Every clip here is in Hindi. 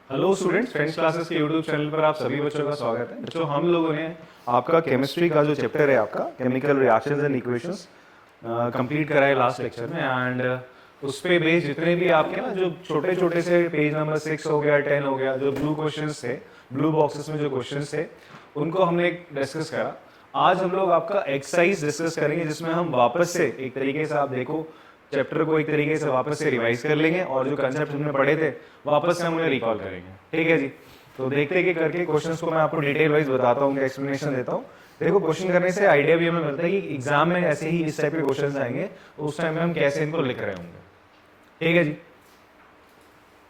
हेलो स्टूडेंट्स, फ्रेंड्स क्लासेस के यूट्यूब चैनल पर आप सभी बच्चों का स्वागत है। बच्चों, हम लोगों ने आपका केमिस्ट्री का जो चैप्टर है आपका chemical reactions and equations complete करा है लास्ट लेक्चर में। एंड उस पे बेस्ड जितने भी आपके ना जो छोटे छोटे से पेज नंबर 6 हो गया, 10 हो गया, जो ब्लू क्वेश्चंस थे, ब्लू बॉक्सेस में जो क्वेश्चंस थे, उनको हमने डिस्कस करा। आज हम लोग आपका एक्सरसाइज डिस्कस करेंगे, जिसमें हम वापस से एक तरीके से आप देखो चैप्टर को एक तरीके से वापस से रिवाइज कर लेंगे और जो कंसेप्ट हमने पढ़े थे वापस से हम उन्हें रिकॉल करेंगे। ठीक है जी। तो देखते हैं कि करके क्वेश्चंस को मैं आपको डिटेल वाइज बताता हूँ, एक्सप्लेनेशन देता हूँ। देखो, क्वेश्चन करने से आइडिया भी हमें मिलता है कि एग्जाम में ऐसे ही इस टाइप के क्वेश्चंस आएंगे तो उस टाइम में हम कैसे इनको लिख रहे होंगे। ठीक है जी।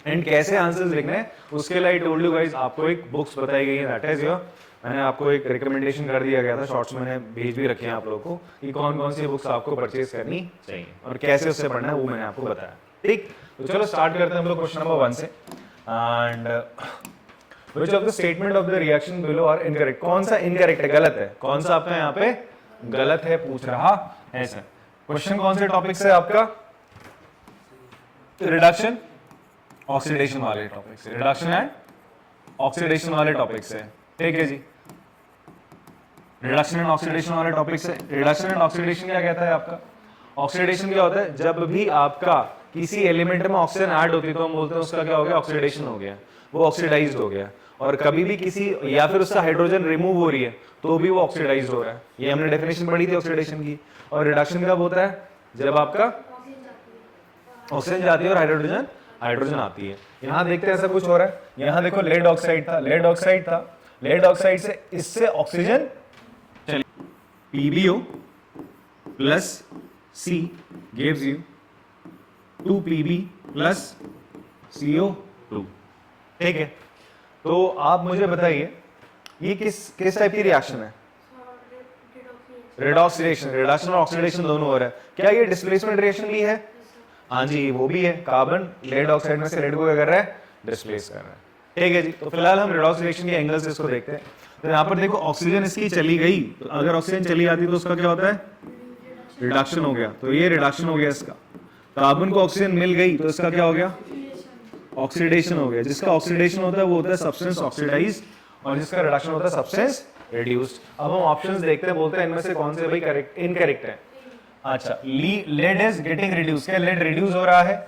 एंड कैसे आंसर्स लिखने हैं उसके लिए आई टोल्ड यू गाइस, आपको एक बुक्स बताई गई है, दैट इज योर, मैंने आपको एक रिकमेंडेशन कर दिया गया था, शॉर्ट्स मैंने भेज भी रखे हैं आप लोगों को कि कौन कौन सी बुक्स आपको परचेज करनी चाहिए और कैसे उससे पढ़ना है वो मैंने आपको बताया। ठीक, तो चलो स्टार्ट करते हैं हम लोग क्वेश्चन नंबर 1 से। And which of the statement of the reaction below are incorrect. कौन सा इनकरेक्ट है, गलत है, कौन सा आपका यहाँ पे गलत है पूछ रहा है सर। क्वेश्चन कौन से टॉपिक से आपका, रिडक्शन ऑक्सीडेशन वाले टॉपिक से, रिडक्शन एंड ऑक्सीडेशन वाले टॉपिक से। ठीक है जी, रिडक्शन एंड ऑक्सीडेशन वाले टॉपिक से। रिडक्शन एंड ऑक्सीडेशन क्या कहता है आपका, ऑक्सीडेशन क्या होता है, जब भी आपका किसी एलिमेंट में ऑक्सीजन ऐड होती है तो हम बोलते हैं उसका क्या हो गया, ऑक्सीडेशन हो गया, वो ऑक्सीडाइज्ड हो गया। और कभी भी किसी या फिर उसका हाइड्रोजन रिमूव हो रही है तो भी वो ऑक्सीडाइज्ड हो रहा है। ये हमने डेफिनेशन पढ़ी थी ऑक्सीडेशन की। और रिडक्शन कब होता है, जब आपका ऑक्सीजन जाती है और हाइड्रोजन आती है। यहाँ देखते हैं ऐसा कुछ हो रहा है। यहाँ देखो लेड ऑक्साइड था, लेड ऑक्साइड से इससे ऑक्सीजन चलिए, PbO plus C gives you 2Pb plus CO2। ठीक है, तो आप मुझे बताइए ये किस टाइप की रिएक्शन है, रिडॉक्सीडेशन, रिडक्शन और ऑक्सीडेशन दोनों हो रहा है। क्या ये डिस्प्लेसमेंट रिएक्शन भी है? हाँ जी, वो भी है। कार्बन लेड ऑक्साइड में से लेड को क्या कर रहा है, डिस्प्लेस कर रहा है। ठीक है जी। तो फिलहाल हम रिडॉक्स रिएक्शन के एंगल से इसको देखते हैं। तो यहाँ पर देखो ऑक्सीजन इसकी चली गई, तो अगर ऑक्सीजन चली जाती तो उसका क्या होता है, रिडक्शन हो गया। तो ये रिडक्शन हो गया इसका। कार्बन को ऑक्सीजन मिल गई तो इसका क्या हो गया, ऑक्सीडेशन हो गया। जिसका ऑक्सीडेशन होता है वो होता है सब्सटेंस ऑक्सीडाइज्ड और जिसका रिडक्शन होता है सब्सटेंस रिड्यूस्ड। अब हम ऑप्शंस देखते हैं, बोलते हैं इनमें से कौन से भाई करेक्ट इनकरेक्ट है। अच्छा, लेड इज गेटिंग रिड्यूस। क्या लेड रिड्यूस हो रहा है?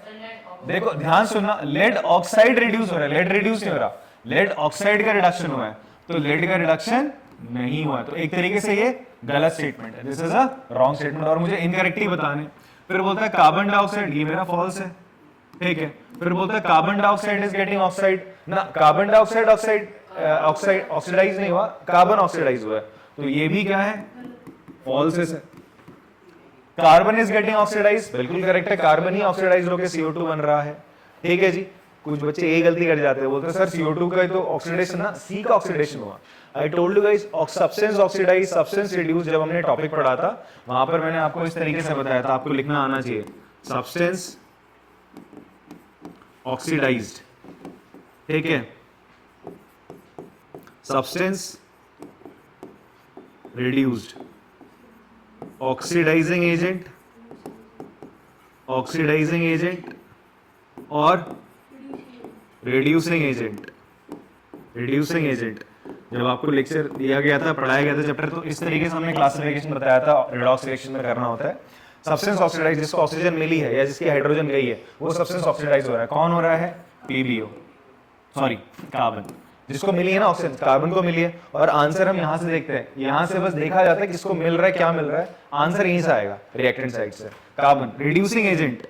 देखो ध्यान सुनना, लेड ऑक्साइड रिड्यूस हो रहा है, लेड रिड्यूस नहीं हो रहा, लेड ऑक्साइड का रिडक्शन हुआ है। तो लेड का रिडक्शन नहीं हुआ, तो एक तरीके से ये गलत स्टेटमेंट है, this is a wrong statement और मुझे इनकरेक्ट ही बताने। फिर बोलता है कार्बन डाइऑक्साइड, ये मेरा फॉल्स है। ठीक है, फिर बोलता है carbon dioxide is getting oxide ना, कार्बन डाइऑक्साइड ऑक्सीडाइज नहीं हुआ, कार्बन ऑक्सीडाइज हुआ है, तो ये भी क्या है, फॉल्स है। कार्बन इज गेटिंग ऑक्सीडाइज, बिल्कुल करेक्ट है, कार्बन ही ऑक्सीडाइज होकर CO2 बन रहा है। ठीक है जी। कुछ बच्चे ये गलती कर जाते हैं, बोलते हैं सर CO2 का तो ऑक्सीडेशन ना, C का ऑक्सीडेशन हुआ। I told you guys, substance oxidise, substance reduce, जब हमने टॉपिक पढ़ा था वहां पर मैंने आपको इस तरीके से बताया था, आपको लिखना आना चाहिए, सब्सटेंस ऑक्सीडाइज्ड। ठीक है, सब्सटेंस रिड्यूस्ड, ऑक्सीडाइजिंग एजेंट और रिड्यूसिंग एजेंट। जब आपको लेक्चर दिया गया था, पढ़ाया गया था चैप्टर, तो इस तरीके से हमने क्लासिफिकेशन बताया था रिडॉक्स रिएक्शन में करना होता है। सब्सटेंस ऑक्सीडाइज, जिसको ऑक्सीजन मिली है या जिसकी हाइड्रोजन गई है वो सब्सटेंस ऑक्सीडाइज हो रहा है। कौन हो रहा है, कार्बन, जिसको मिली है ना ऑक्सीजन, कार्बन को मिली है। और आंसर हम यहाँ से देखते हैं, यहाँ से बस देखा जाता है किसको मिल रहा है, क्या मिल रहा है, आंसर यहीं से आएगा, रिएक्टेंट साइड से। कार्बन रिड्यूसिंग एजेंट,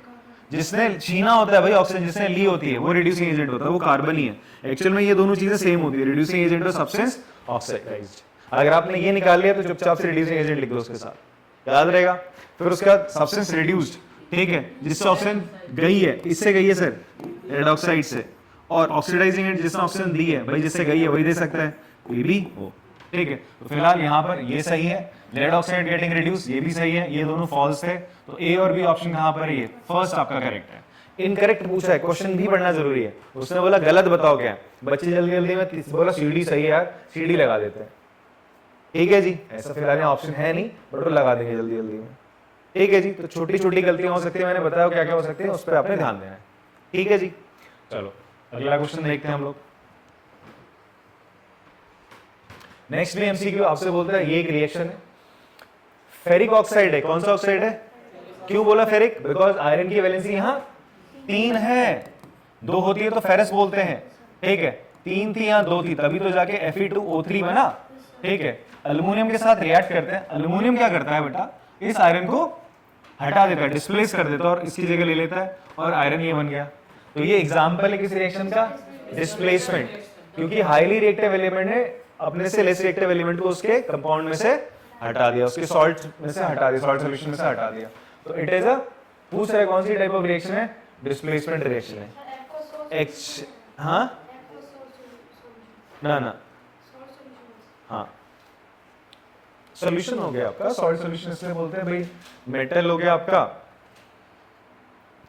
जिसने छीना होता है भाई ऑक्सीजन, जिसने ली होती है वो रिड्यूसिंग एजेंट होता है, वो कार्बन ही है। एक्चुअल में ये दोनों चीजें सेम होती है, रिड्यूसिंग एजेंट और सब्सटेंस ऑक्सीडाइज्ड। अगर आपने ये निकाल लिया तो चुपचाप से रिड्यूसिंग एजेंट लिख दो उसके साथ, याद रहेगा। फिर उसके बाद सब्सटेंस रिड्यूस्ड, ठीक है, जिससे ऑक्सीजन गई है, इससे गई है सर, लेड ऑक्साइड से। और ऑक्सीडाइजिंग एजेंट जिसने ऑक्सीजन दी है भाई, जिससे गई है वही दे सकता है, PbO। ठीक है, तो फिलहाल यहाँ पर ये सही है, लेड ऑक्साइड गेटिंग रिड्यूस, ये भी सही है, ये दोनों फॉल्स थे। तो ए और बी ऑप्शन कहाँ पर है, ये फर्स्ट आपका करेक्ट है। इनकरेक्ट पूछा है, क्वेश्चन भी पढ़ना जरूरी है। उसने बोला गलत बताओ क्या, बच्चे जल्दी जल्दी में बोला CD सही है यार, CD लगा देते हैं। ठीक है जी, ऐसा फिलहाल ऑप्शन है नहीं, बट वो लगा देंगे जल्दी जल्दी में। ठीक है जी, तो छोटी छोटी गलतियां हो सकती है, मैंने बताया क्या क्या हो सकती है, उस पर आपने ध्यान देना है। ठीक है जी, चलो अगला क्वेश्चन देखते हैं हम लोग। नेक्स्ट भी एमसीक्यू आपसे बोलता है, ये एक रिएक्शन है, फेरिक ऑक्साइड है, कौन सा ऑक्साइड है? क्यों बोला फेरिक? बिकॉज आयरन की वैलेंसी यहाँ 3 है, 2 होती है तो फेरस बोलते हैं, ठीक है, 3 थी यहाँ 2 थी, तभी तो जाके Fe2O3 बना, ठीक है। अल्यूमिनियम के साथ रिएक्ट करते हैं, अल्यूमिनियम क्या करता है बेटा, इस आयरन को हटा देता है, डिस्प्लेस कर देता है और इसकी जगह ले लेता है और आयरन ये बन गया। तो ये एग्जांपल है किस रिएक्शन का? डिस्प्लेसमेंट, क्योंकि हाईली रिएक्टिव एलिमेंट ने अपने से लेस रिएक्टिव एलिमेंट को उसके कंपाउंड में से हटा दिया, उसके सॉल्ट में से हटा दिया, सॉल्ट सॉल्यूशन में से हटा दिया। तो इट इज अ, पूछ रहा है कौन सी टाइप ऑफ रिएक्शन है? डिस्प्लेसमेंट रिएक्शन है। एक्स, हाँ ना, हाँ सॉल्यूशन हो गया आपका, सॉल्ट सॉल्यूशन इसलिए बोलते हैं भाई, मेटल हो गया आपका,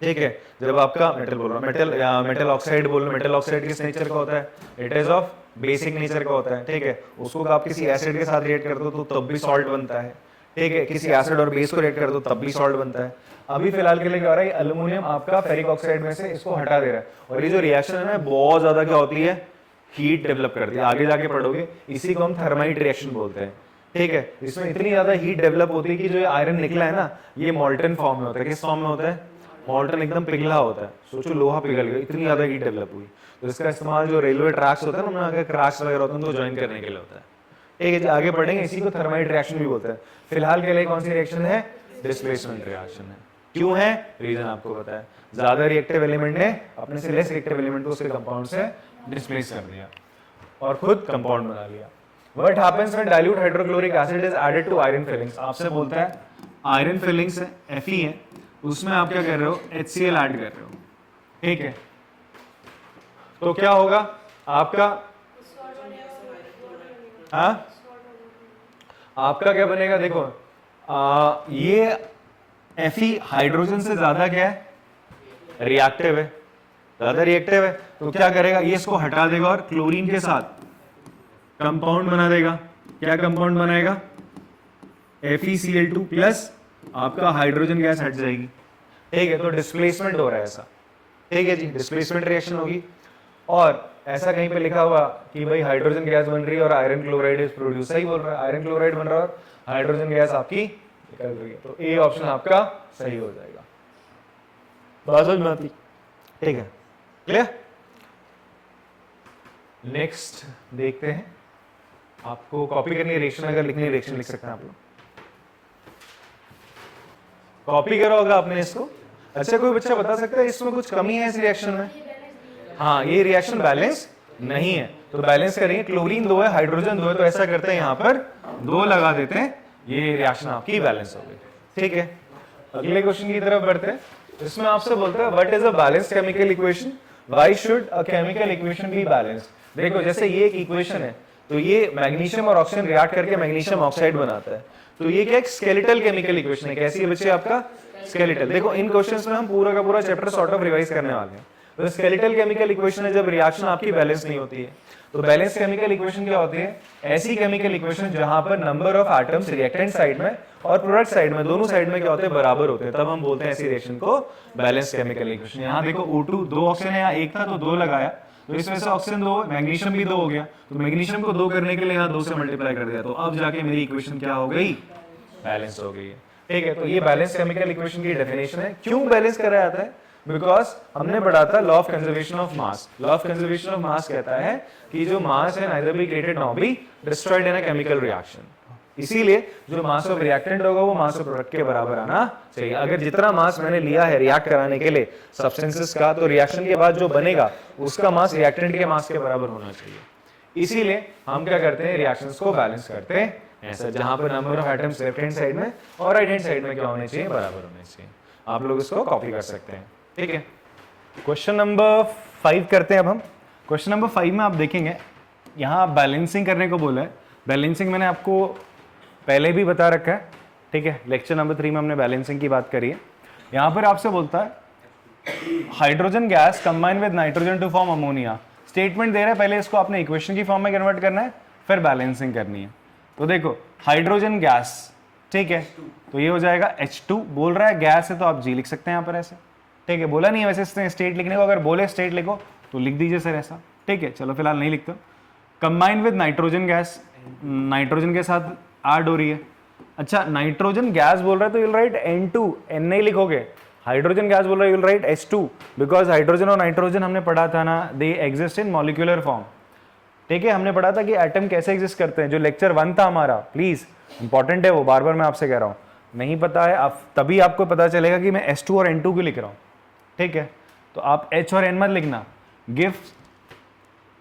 ठीक है। जब आपका मेटल बोल रहा हूं, मेटल या मेटल ऑक्साइड बोल रहा हूं, मेटल ऑक्साइड किस नेचर का होता है? It is of basic nature का होता है, ठीक है। उसको आप किसी एसिड के साथ रिएक्ट करते हो तो तब भी सॉल्ट बनता है, ठीक है। किसी एसिड और बेस को रिएक्ट करते हो तब भी सॉल्ट बनता है। अभी फिलहाल के लिए क्या हो रहा है, अल्यूमिनियम आपका फेरिक ऑक्साइड में से इसको हटा दे रहा है, और ये जो रिएक्शन है ना बहुत ज्यादा क्या होती है, हीट डेवलप करती है। आगे जाके पढ़ोगे, इसी को हम थर्माइट रिएक्शन बोलते हैं, ठीक है। इसमें इतनी ज्यादा हीट डेवलप होती है कि जो आयरन निकला है ना, ये मॉल्टन फॉर्म में होता है। किस फॉर्म में होता है? मॉल्टन, एकदम पिघला होता है। सोचो लोहा पिघल गया, इतनी ज्यादा हीट डेवलप हुई। तो इसका इस्तेमाल जो रेलवे ट्रैक्स होता है ना, अगर क्रैक्स वगैरह होते हैं तो ज्वाइन करने के लिए होता है, ठीक है जी। आगे पढ़ेंगे, इसी को थर्माइट रिएक्शन भी बोलते हैं। फिलहाल के लिए कौन सी रिएक्शन है? डिस्प्लेसमेंट रिएक्शन है। क्यों है? रीजन आपको पता है, ज्यादा रिएक्टिव एलिमेंट ने अपने से लेस रिएक्टिव एलिमेंट को उसके कंपाउंड से डिस्प्लेस कर दिया और खुद कंपाउंड बना लिया। What happens when dilute hydrochloric acid is added to iron fillings? आपसे बोलता है आयरन फिलिंग्स है, Fe है, उसमें आप क्या कर रहे हो? HCl ऐड कर रहे हो, ठीक है। तो क्या होगा आपका? हाँ, आपका क्या बनेगा? देखो ये Fe हाइड्रोजन से ज्यादा क्या है? रिएक्टिव है, ज्यादा रिएक्टिव है। तो क्या करेगा? ये इसको हटा देगा और क्लोरीन के साथ कंपाउंड बना देगा। क्या कंपाउंड बनाएगा? FeCl2 प्लस आपका हाइड्रोजन गैस हट जाएगी, ठीक है। तो डिस्प्लेसमेंट हो रहा है ऐसा, ठीक है जी, डिस्प्लेसमेंट रिएक्शन होगी। और ऐसा कहीं पे लिखा हुआ कि भाई हाइड्रोजन गैस बन रही है और आयरन क्लोराइड इज प्रोड्यूस, सही बोल रहा है, आयरन क्लोराइड बन रहा है और हाइड्रोजन गैस आपकी निकल रही है। तो ए ऑप्शन आपका सही हो जाएगा। बात समझ में आती, ठीक है, क्लियर। नेक्स्ट देखते हैं, आपको कॉपी करनी है रिएक्शन, अगर लिखनी है रिएक्शन लिख सकते हैं आप लोग, कॉपी करो अगर आपने इसको। अच्छा, कोई बच्चा बता सकता है इसमें कुछ कमी है इस रिएक्शन में? हाँ, ये रिएक्शन बैलेंस नहीं है, तो बैलेंस करेंगे। क्लोरीन 2 है, हाइड्रोजन 2 है, तो ऐसा करते हैं यहाँ पर 2 लगा देते हैं, ये रिएक्शन आपकी बैलेंस हो गई, ठीक है। अगले क्वेश्चन की तरफ बढ़ते हैं। इसमें आपसे बोलते हैं what is a balanced chemical equation, why should a chemical equation be balanced. देखो जैसे ये एक इक्वेशन है, तो ये मैग्नीशियम और ऑक्सीजन रिएक्ट करके मैग्नीशियम ऑक्साइड बनाता है, तो ये क्या एक स्केलेटल केमिकल इक्वेशन है। कैसी है बच्चे आपका? स्केलेटल। देखो इन क्वेश्चंस में हम पूरा का पूरा चैप्टर सॉर्ट ऑफ रिवाइज करने वाले हैं। तो स्केलेटल केमिकल इक्वेशन है जब रिएक्शन आपकी बैलेंस नहीं होती है। तो बैलेंस केमिकल इक्वेशन क्या होती है? ऐसी केमिकल इक्वेशन जहां पर number of atoms reactant side में और प्रोडक्ट साइड में, दोनों साइड में क्या होते हैं? बराबर होते हैं, तब हम बोलते हैं ऐसी रिएक्शन को बैलेंस केमिकल इक्वेशन। यहाँ देखो O2 2 ऑक्सीजन है, यहाँ एक था तो 2 लगाया, तो इस वजह से ऑक्सीजन 2, मैग्नीशियम भी 2 हो गया, तो मैग्नीशियम को 2 करने के लिए यहाँ 2 से मल्टीप्लाई कर दिया, तो अब जाके मेरी इक्वेशन क्या हो गई? बैलेंस हो गई है, ठीक है। तो ये बैलेंस केमिकल इक्वेशन की डेफिनेशन है। क्यों बैलेंस करा जाता है? बिकॉज हमने पढ़ा था law of conservation of mass. Law of conservation of mass कहता है कि जो मास है neither be created nor be destroyed in a chemical reaction. इसीलिए जो मास ऑफ रिएक्टेंट होगा वो मास ऑफ प्रोडक्ट के बराबर आना चाहिए। अगर जितना मास मैंने लिया है रिएक्ट कराने के लिए सब्सटेंसेस का, तो रिएक्शन के बाद जो बनेगा उसका मास रिएक्टेंट के मास के बराबर होना चाहिए। इसीलिए हम क्या करते हैं? रिएक्शंस को बैलेंस करते हैं ऐसा, जहां पर number of atoms left hand side में और राइट हैंड साइड में क्या होने चाहिए? बराबर होने चाहिए। आप लोग इसको कॉपी कर सकते हैं, ठीक है। क्वेश्चन नंबर 5 करते हैं अब हम। क्वेश्चन नंबर 5 में आप देखेंगे यहाँ बैलेंसिंग करने को बोला है। बैलेंसिंग मैंने आपको पहले भी बता रखा है, ठीक है। लेक्चर नंबर 3 में हमने बैलेंसिंग की बात करी है। यहाँ पर आपसे बोलता है hydrogen gas combine with nitrogen to form ammonia. Statement दे रहा है, पहले इसको आपने इक्वेशन की फॉर्म में कन्वर्ट करना है, फिर बैलेंसिंग करनी है। तो देखो हाइड्रोजन गैस, ठीक है, तो ये हो जाएगा H2। बोल रहा है गैस है तो आप G लिख सकते हैं यहाँ पर ऐसे, ठीक है। बोला नहीं है वैसे स्टेट लिखने को, अगर बोले स्टेट लिखो तो लिख दीजिए सर ऐसा, ठीक है। चलो फिलहाल नहीं लिखते। Combine with nitrogen gas, nitrogen के साथ ऐड हो रही है। अच्छा नाइट्रोजन गैस बोल रहा है तो यूल राइट N2, N नहीं लिखोगे। हाइड्रोजन गैस बोल रहा है you'll right H2, because hydrogen और नाइट्रोजन हमने पढ़ा था ना, they exist in molecular form, ठीक है। हमने पढ़ा था कि एटम कैसे एग्जिस्ट करते हैं, जो लेक्चर 1 था हमारा, प्लीज इंपॉर्टेंट है वो, बार बार मैं आपसे कह रहा हूँ। नहीं पता है आप, तभी आपको पता चलेगा कि मैं H2 और N2 क्यों लिख रहा हूँ, ठीक है। तो आप H और N मत लिखना। गिफ्ट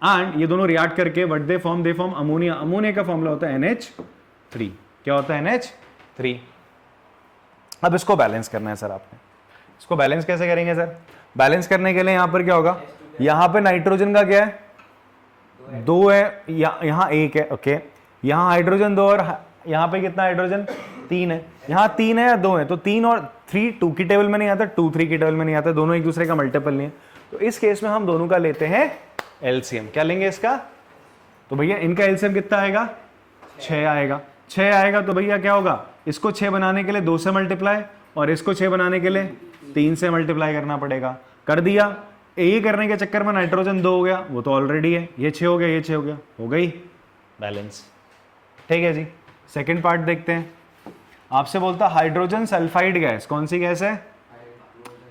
एंड ये दोनों रिएक्ट करके what they form ammonia. Ammonia का फॉर्मूला होता है NH3। क्या होता है NH3। अब इसको बैलेंस करना है सर आपने। इसको बैलेंस कैसे करेंगे सर? बैलेंस करने के लिए यहां पर क्या होगा, यहां पे नाइट्रोजन का क्या है 2 है, यहाँ 1 है, ओके। यहाँ हाइड्रोजन 2 और यहाँ पे कितना हाइड्रोजन 3 है। यहाँ 3 है या 2 है, तो 3 और 3 2 की टेबल में नहीं आता, 2 3 की टेबल में नहीं आता, दोनों एक दूसरे का मल्टीपल नहीं है। तो इस केस में हम दोनों का लेते हैं एलसीएम। क्या लेंगे इसका? तो भैया इनका एलसीएम कितना आएगा 6 आएगा। 6 आएगा तो भैया क्या होगा, इसको 6 बनाने के लिए 2 से मल्टीप्लाई और इसको 6 बनाने के लिए 3 से मल्टीप्लाई करना पड़ेगा। कर दिया। ये करने के चक्कर में नाइट्रोजन 2 हो गया, वो तो ऑलरेडी है। ये 6 हो गया, ये 6 हो गया, हो गई बैलेंस, ठीक है जी। सेकेंड पार्ट देखते हैं। आपसे बोलता हाइड्रोजन सल्फाइड गैस, कौन सी गैस है?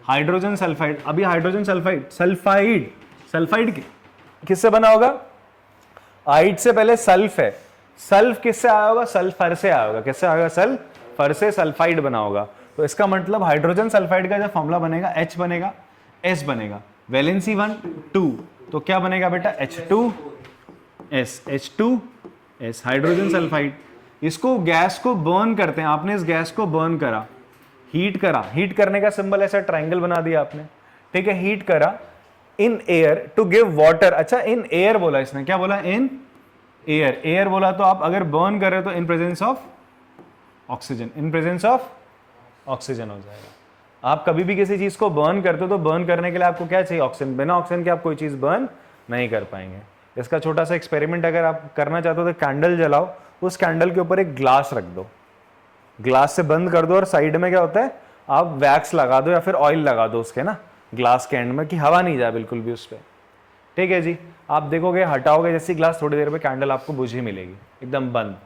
Hydrogen sulphide. अभी हाइड्रोजन सल्फाइड, सल्फाइड किससे बना होगा? आइड से पहले सल्फ है। सल्फ किससे आया होगा? सल्फर से आया होगा। किससे आएगा? सल्फर से सल्फाइड बना होगा। तो इसका मतलब हाइड्रोजन सल्फाइड का जो फॉर्मूला बनेगा H बनेगा, S बनेगा, वैलेंसी 1 2, तो क्या बनेगा बेटा H2S, H2S हाइड्रोजन सल्फाइड। इसको गैस को बर्न करते हैं। आपने इस गैस को बर्न करा, हीट करा। हीट करने का सिंबल ऐसा ट्रायंगल बना दिया आपने, ठीक है। हीट करा in air to give water. अच्छा इन एयर बोला इसने, क्या बोला? In air. एयर बोला तो आप अगर बर्न कर रहे हो तो in presence of oxygen, in presence of oxygen हो जाएगा। आप कभी भी किसी चीज को बर्न करते हो तो बर्न करने के लिए आपको क्या चाहिए? ऑक्सीजन। बिना ऑक्सीजन के आप कोई चीज बर्न नहीं कर पाएंगे। इसका छोटा सा एक्सपेरिमेंट अगर आप करना चाहते हो तो कैंडल जलाओ, उस कैंडल के ऊपर एक ग्लास रख दो, ग्लास से बंद कर दो और साइड में क्या होता है, आप वैक्स लगा दो या फिर ऑयल लगा दो उसके ना ग्लास के एंड में, कि हवा नहीं जाए बिल्कुल भी उस पर, ठीक है जी। आप देखोगे हटाओगे जैसी ग्लास, थोड़ी देर में कैंडल आपको बुझी मिलेगी, एकदम बंद।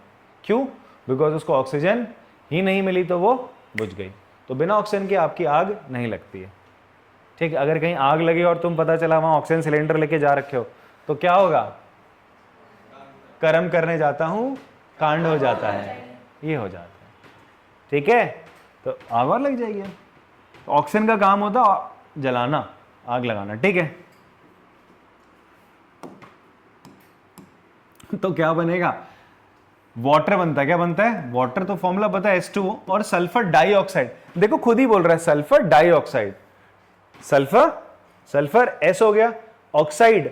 क्यों? बिकॉज उसको ऑक्सीजन ही नहीं मिली तो वो बुझ गई। तो बिना ऑक्सीजन के आपकी आग नहीं लगती है, ठीक है। अगर कहीं आग लगी और तुम पता चला वहां ऑक्सीजन सिलेंडर लेके जा रखे हो तो क्या होगा? कर्म करने जाता हूं कांड हो जाता है, ये हो जाता है, ठीक है। तो आग और लग जाएगी। तो ऑक्सीजन का काम होता जलाना, आग लगाना, ठीक है। तो क्या बनेगा? वाटर बनता है। क्या बनता है? वाटर। तो फॉर्मूला पता है H2O और सल्फर डाइऑक्साइड। देखो खुद ही बोल रहा है सल्फर डाइऑक्साइड। सल्फर S हो गया, ऑक्साइड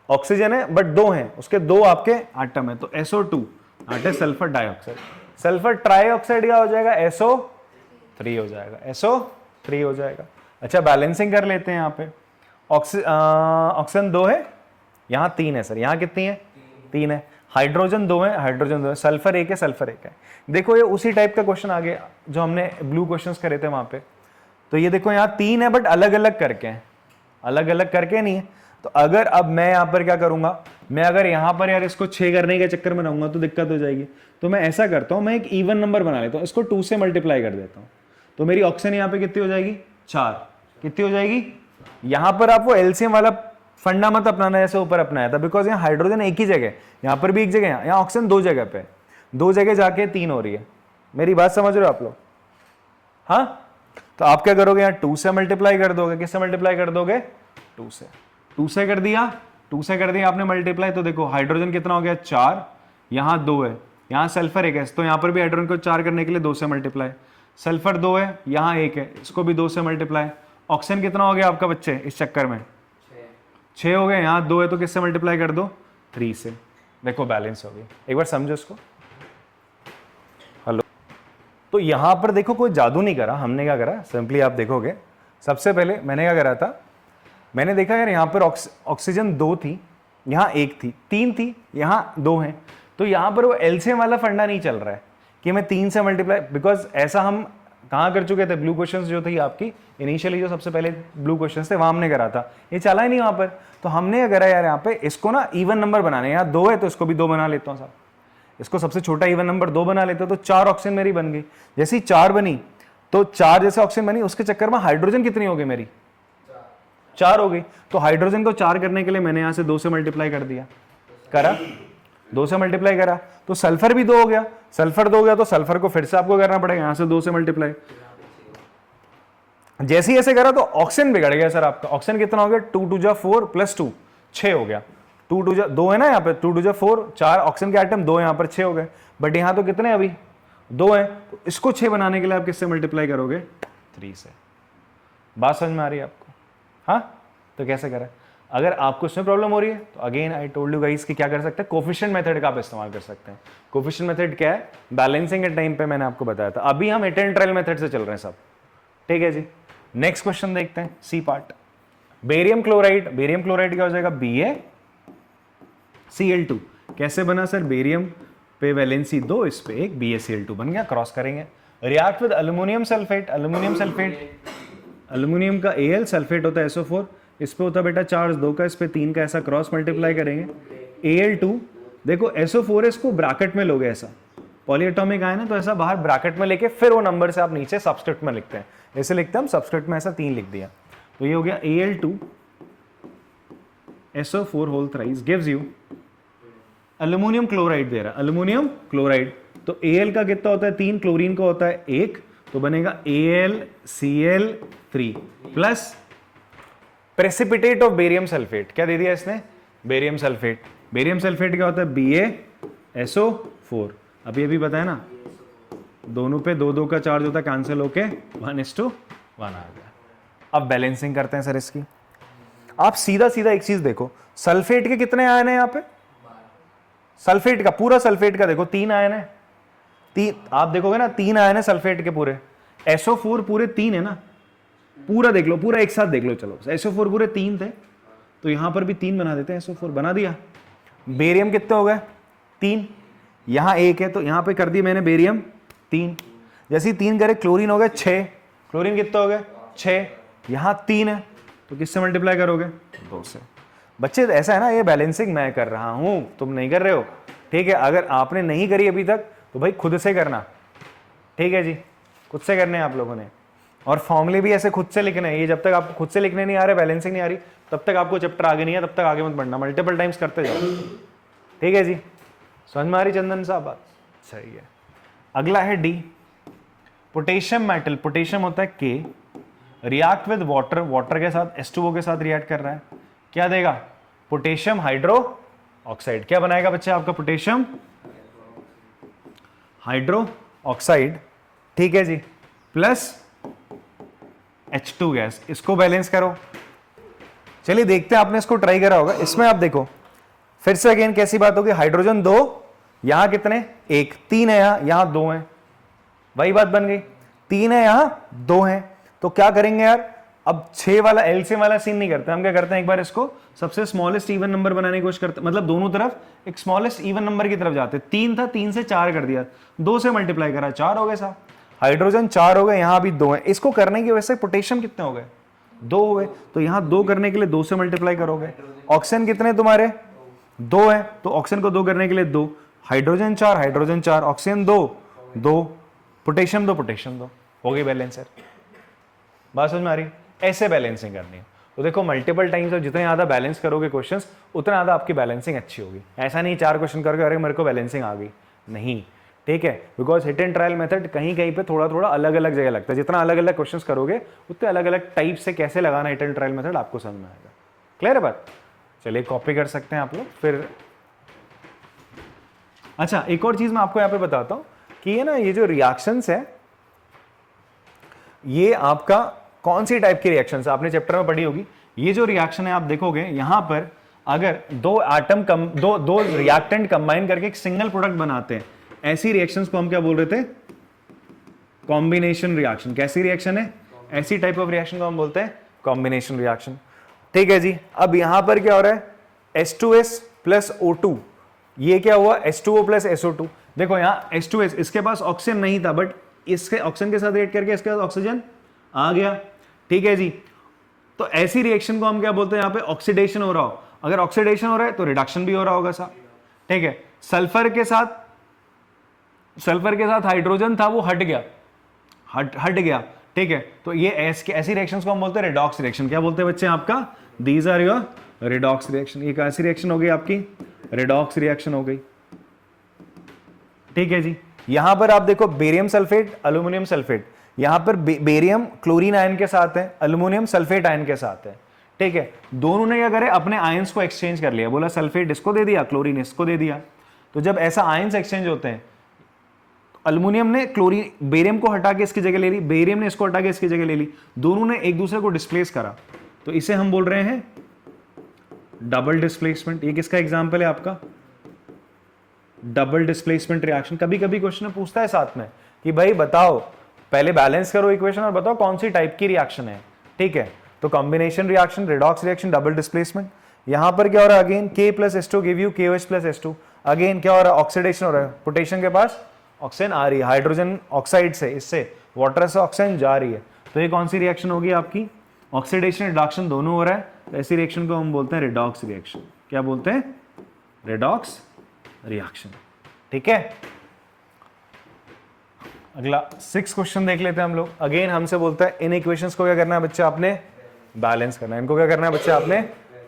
ऑक्सीजन है बट 2 हैं, उसके 2 आपके एटम है, तो SO2 आटे सल्फर डाइऑक्साइड। सल्फर ट्राइऑक्साइड क्या हो जाएगा? SO3 हो जाएगा, SO3 हो जाएगा। अच्छा बैलेंसिंग कर लेते हैं। यहाँ पे ऑक्सीजन 2 है, यहाँ 3 है सर। यहाँ कितनी है? 3 है। हाइड्रोजन 2 है, हाइड्रोजन 2 है। सल्फर 1 है, सल्फर 1 है। देखो ये उसी टाइप का क्वेश्चन आ गया जो हमने ब्लू क्वेश्चंस करे थे वहां पे। तो ये देखो यहाँ 3 है बट अलग अलग करके हैं, अलग अलग करके नहीं है। तो अगर अब मैं यहाँ पर क्या करूंगा, मैं अगर यहाँ पर यार इसको 6 करने के चक्कर में रहूंगा तो दिक्कत हो जाएगी। तो मैं ऐसा करता हूँ, मैं एक इवन नंबर बना लेता हूँ, इसको 2 से मल्टीप्लाई कर देता हूँ। तो मेरी ऑक्सीजन यहाँ पे कितनी हो जाएगी? 4। कितनी हो जाएगी? यहाँ पर आप वो एलसीएम वाला फंडा मत अपनाना जैसे ऊपर अपनाया था, बिकॉज यहाँ हाइड्रोजन एक ही जगह, यहाँ पर भी एक जगह, यहाँ ऑक्सीजन 2 जगह पे, 2 जगह जाके 3 हो रही है। मेरी बात समझ रहे हो आप लोग? हाँ। तो आप क्या करोगे? यहाँ 2 से मल्टीप्लाई कर दोगे। किससे मल्टीप्लाई कर दोगे? 2 से। 2 से कर दिया, 2 से कर दिया आपने मल्टीप्लाई। तो देखो हाइड्रोजन कितना हो गया? 4। यहाँ 2 है, यहाँ सल्फर 1 है, तो यहाँ पर भी हाइड्रोजन को 4 करने के लिए 2 से मल्टीप्लाई। सल्फर 2 है, यहाँ 1 है, इसको भी 2 से मल्टीप्लाई। ऑक्सीजन कितना हो गया आपका बच्चे इस चक्कर में? 6 हो गए। यहाँ 2 है तो किससे मल्टीप्लाई कर दो? 3 से। देखो बैलेंस हो गई। एक बार समझो इसको। हेलो। तो यहाँ पर देखो कोई जादू नहीं करा हमने। क्या करा? सिंपली आप देखोगे, सबसे पहले मैंने क्या करा था, मैंने देखा यार यहाँ पर ऑक्सीजन 2 थी, यहाँ 1 थी, 3 थी, यहाँ 2 है। तो यहाँ पर वो एलसीएम वाला फंडा नहीं चल रहा है कि मैं 3 से मल्टीप्लाई, बिकॉज ऐसा हम कहाँ कर चुके थे, ब्लू क्वेश्चंस जो थी आपकी इनिशियली, जो सबसे पहले ब्लू क्वेश्चंस थे वहां हमने करा था, ये चला ही नहीं वहां पर, तो हमने करा यार यहाँ पे इसको ना इवन नंबर बनाने, यहाँ 2 है तो इसको भी 2 बना लेता हूँ साहब, इसको सबसे छोटा इवन नंबर 2 बना लेते हो, तो 4 ऑक्सीजन मेरी बन गई। जैसी 4 बनी तो 4 जैसे ऑक्सीजन बनी, उसके चक्कर में हाइड्रोजन कितनी हो गई मेरी, 4 हो गई। तो हाइड्रोजन को 4 करने के लिए मैंने यहां से 2 से मल्टीप्लाई कर दिया, करा 2 से मल्टीप्लाई करा, तो सल्फर भी 2 हो गया, सल्फर 2 हो गया तो सल्फर को फिर से आपको करना पड़ेगा, यहां से 2 से मल्टीप्लाई। जैसे ही ऐसे करा तो ऑक्सीजन बिगड़ गया सर आपका, ऑक्सीजन कितना हो गया, 2 2 जा 4 प्लस 2 6 हो गया, 2 2 जा 2 है ना यहाँ पे, 2 2 जा 4 4 ऑक्सीजन के आइटम 2 यहाँ पर 6 हो गए, बट यहाँ तो कितने अभी 2 है, तो इसको 6 बनाने के लिए आप किससे मल्टीप्लाई करोगे, 3 से। बात समझ में आ रही है आपको, हाँ? तो कैसे करें, अगर आपको इसमें प्रॉब्लम हो रही है तो again I told you guys कि क्या कर सकते हैं, कोफिशिएंट मेथड का आप इस्तेमाल कर सकते हैं। कोफिशिएंट मेथड क्या है, बैलेंसिंग के टाइम पे मैंने आपको बताया था, अभी हम हिट एंड ट्रायल मेथड से चल रहे हैं सब, ठीक है जी। नेक्स्ट क्वेश्चन देखते हैं, C part, barium chloride, barium chloride क्या हो जाएगा, BaCl2, कैसे बना सर, बेरियम पे वैलेंसी 2, इस पे एक, BaCl2 बन गया, क्रॉस करेंगे, react with aluminium sulphate, aluminium sulphate, aluminium का Al, सल्फेट होता है SO4, इस पे होता है बेटा चार्ज 2 का, इस पे 3 का, ऐसा क्रॉस मल्टीप्लाई करेंगे, Al2, देखो SO4 इसको ब्रैकेट में लोगे, ऐसा पॉलीएटॉमिक आया ना, तो ऐसा बाहर ब्रैकेट में लेके फिर वो नंबर से आप नीचे सबस्क्रिप्ट में लिखते हैं, ऐसे लिखते हैं हम, सबस्क्रिप्ट में ऐसा 3 लिख दिया, तो ये हो गया Al2 SO4 whole thrice gives you aluminium chloride दे रहा है, अल्यूमिनियम क्लोराइड, तो Al का कितना होता है 3, क्लोरीन का होता है 1, तो बनेगा AlCl3 plus precipitate of barium sulphate, क्या दे दिया इसने, बेरियम सल्फेट, बेरियम सल्फेट क्या होता है BaSO4, अब ये भी बताया ना, दोनों पे 2 2 का चार्ज होता है, कैंसिल होके 1:1 आ गया। अब बैलेंसिंग करते हैं सर इसकी, आप सीधा सीधा एक चीज देखो, सल्फेट के कितने आयन है यहाँ पे, सल्फेट का पूरा, सल्फेट का देखो 3 आयन है, 3 आप देखोगे ना 3 आयन है सल्फेट के पूरे, SO4 पूरे 3 है ना, पूरा देख लो, पूरा एक साथ देख लो, चलो SO4 पूरे 3 थे, तो यहां पर भी 3 बना देते हैं, SO4 बना दिया। बेरियम कितने हो गए 3, यहां 1 है तो यहां पे कर दी मैंने बेरियम 3, जैसे ही 3 करे क्लोरीन हो गए 6, क्लोरीन कितने हो गए 6, यहां 3 है तो किससे मल्टीप्लाई करोगे 2 से। बच्चे ऐसा है ना, ये बैलेंसिंग मैं कर रहा हूं, तुम नहीं कर रहे हो, ठीक है, अगर आपने नहीं करी अभी तक तो भाई खुद से करना, ठीक है जी, खुद से करने हैं आप लोगों ने, और फॉर्मूले भी ऐसे खुद से लिखने हैं, ये जब तक आपको खुद से लिखने नहीं आ रहे, बैलेंसिंग नहीं आ रही, तब तक आपको चैप्टर आगे नहीं है, तब तक आगे मत बढ़ना, मल्टीपल टाइम्स करते जाओ, ठीक है जी। समझ में आ रही चंदन साहब बात, सही है। अगला है डी, पोटेशियम मेटल, पोटेशियम होता है K, react with water, water के साथ H2O के साथ रिएक्ट कर रहा है, क्या देगा, पोटेशियम हाइड्रो ऑक्साइड, क्या बनाएगा बच्चे आपका, पोटेशियम हाइड्रो ऑक्साइड, ठीक है जी, प्लस H2 गैस, इसको बैलेंस करो। चलिए देखते हैं, आपने इसको ट्राई करा होगा, इसमें आप देखो फिर से अगेन कैसी बात होगी, हाइड्रोजन 2, यहां कितने 1, 3 है यहां 2 है, वही बात बन गई, 3 है यहां 2 है, तो क्या करेंगे यार, अब 6 वाला एलसीएम वाला सीन नहीं करते, हम क्या करते हैं, एक बार इसको सबसे स्मॉलेस्ट इवन नंबर बनाने की कोशिश करते हैं, मतलब दोनों तरफ एक स्मॉलेस्ट इवन नंबर की तरफ जाते हैं, 3 था 3 से 4 कर दिया, 2 से मल्टीप्लाई करा 4 हो गए साहब, हाइड्रोजन 4 हो गए, यहां भी 2 है, इसको करने की वजह से पोटेशियम कितने हो गए 2 हो गए, तो यहां 2 करने के लिए 2 से मल्टीप्लाई करोगे, ऑक्सीजन कितने तुम्हारे 2 है, तो ऑक्सीजन को 2 करने के लिए 2, हाइड्रोजन 4, ऑक्सीजन 2, पोटेशियम 2, हो गई बैलेंस सर। बात समझ में आ रही, ऐसे बैलेंसिंग करनी है, तो देखो मल्टीपल टाइम्स जितने ज्यादा बैलेंस करोगे क्वेश्चंस उतना ज्यादा आपकी बैलेंसिंग अच्छी होगी, ऐसा नहीं 4 क्वेश्चन करके अरे मेरे को बैलेंसिंग आ गई, नहीं, ठीक है, because hit and trial method कहीं कहीं पे थोड़ा थोड़ा अलग अलग जगह लगता है, जितना अलग अलग क्वेश्चंस करोगे उतने अलग अलग टाइप से कैसे लगाना हिट एंड ट्रायल मेथड आपको समझ में आएगा। क्लियर है बात, चलिए कॉपी कर सकते हैं आप लोग फिर। अच्छा एक और चीज मैं आपको यहाँ पे बताता हूँ कि ये ना, ये जो रिएक्शंस है ये आपका कौन सी टाइप की रिएक्शंस आपने चैप्टर में पढ़ी होगी, ये जो रिएक्शन है आप देखोगे यहां पर अगर दो रिएक्टेंट कंबाइन करके एक सिंगल प्रोडक्ट बनाते हैं, ऐसी रिएक्शंस को हम क्या बोल रहे थे, कॉम्बिनेशन रिएक्शन। कैसी रिएक्शन है, ऐसी टाइप ऑफ रिएक्शन को हम बोलते हैं कॉम्बिनेशन रिएक्शन, ठीक है जी। अब यहां पर क्या हो रहा है, H2S प्लस O2, ये क्या हुआ H2O प्लस SO2, देखो यहाँ H2S इसके पास ऑक्सीजन नहीं था बट इसके ऑक्सीजन के साथ रिएक्ट करके इसके साथ ऑक्सीजन आ गया, ठीक है जी। तो ऐसी रिएक्शन को हम क्या बोलते हैं, यहाँ पे ऑक्सीडेशन हो रहा हो। अगर ऑक्सीडेशन हो रहा है तो रिडक्शन भी हो रहा होगा साहब, ठीक है। सल्फर के साथ हाइड्रोजन था, वो हट गया, ठीक है। तो ये ऐसी रिएक्शंस को हम बोलते हैं रिडॉक्स रिएक्शन। क्या बोलते हैं बच्चे आपका, these are your redox reaction. ये कैसी रिएक्शन हो गई आपकी, रिडॉक्स रिएक्शन हो गई, ठीक है जी। यहां पर आप देखो बेरियम सल्फेट, अल्यूमिनियम सल्फेट, यहां पर बेरियम क्लोरीन आयन के साथ है, अल्यूमिनियम सल्फेट आयन के साथ है, ठीक है। दोनों ने क्या करे, अपने आयंस को एक्सचेंज कर लिया, बोला सल्फेट इसको दे दिया, क्लोरीन इसको दे दिया। तो जब ऐसा आयंस एक्सचेंज होते हैं, अल्यूमिनियम ने क्लोरीन बेरियम को हटा के इसकी जगह ले ली, बेरियम ने इसको हटा के इसकी जगह ले ली, दोनों ने एक दूसरे को डिस्प्लेस करा, तो इसे हम बोल रहे हैं डबल डिस्प्लेसमेंट। ये किसका एग्जांपल है आपका, डबल डिस्प्लेसमेंट रिएक्शन। कभी कभी क्वेश्चन पूछता है साथ में कि भाई बताओ, पहले बैलेंस करो इक्वेशन और बताओ कौन सी टाइप की रिएक्शन है, ठीक है। तो combination reaction, redox reaction, double displacement. यहां पर क्या हो रहा है, again K+H2 give you KOH+H2। Again क्या हो रहा है, ऑक्सीडेशन हो रहा है, पोटेशियम के पास ऑक्सीजन आ रही है, हाइड्रोजन ऑक्साइड से, इससे वाटर से ऑक्सीजन जा रही है। तो ये कौन सी रिएक्शन होगी आपकी, ऑक्सीडेशन रिडक्शन दोनों हो रहा है, तो ऐसी रिएक्शन को हम बोलते हैं रिडॉक्स रिएक्शन। क्या बोलते हैं, रिडॉक्स रिएक्शन, ठीक है। अगला 6 क्वेश्चन देख लेते हैं हम लोग। अगेन हमसे बोलता है इन इक्वेशंस को क्या करना है बच्चे, आपने बैलेंस करना है। इनको क्या करना है बच्चे, आपने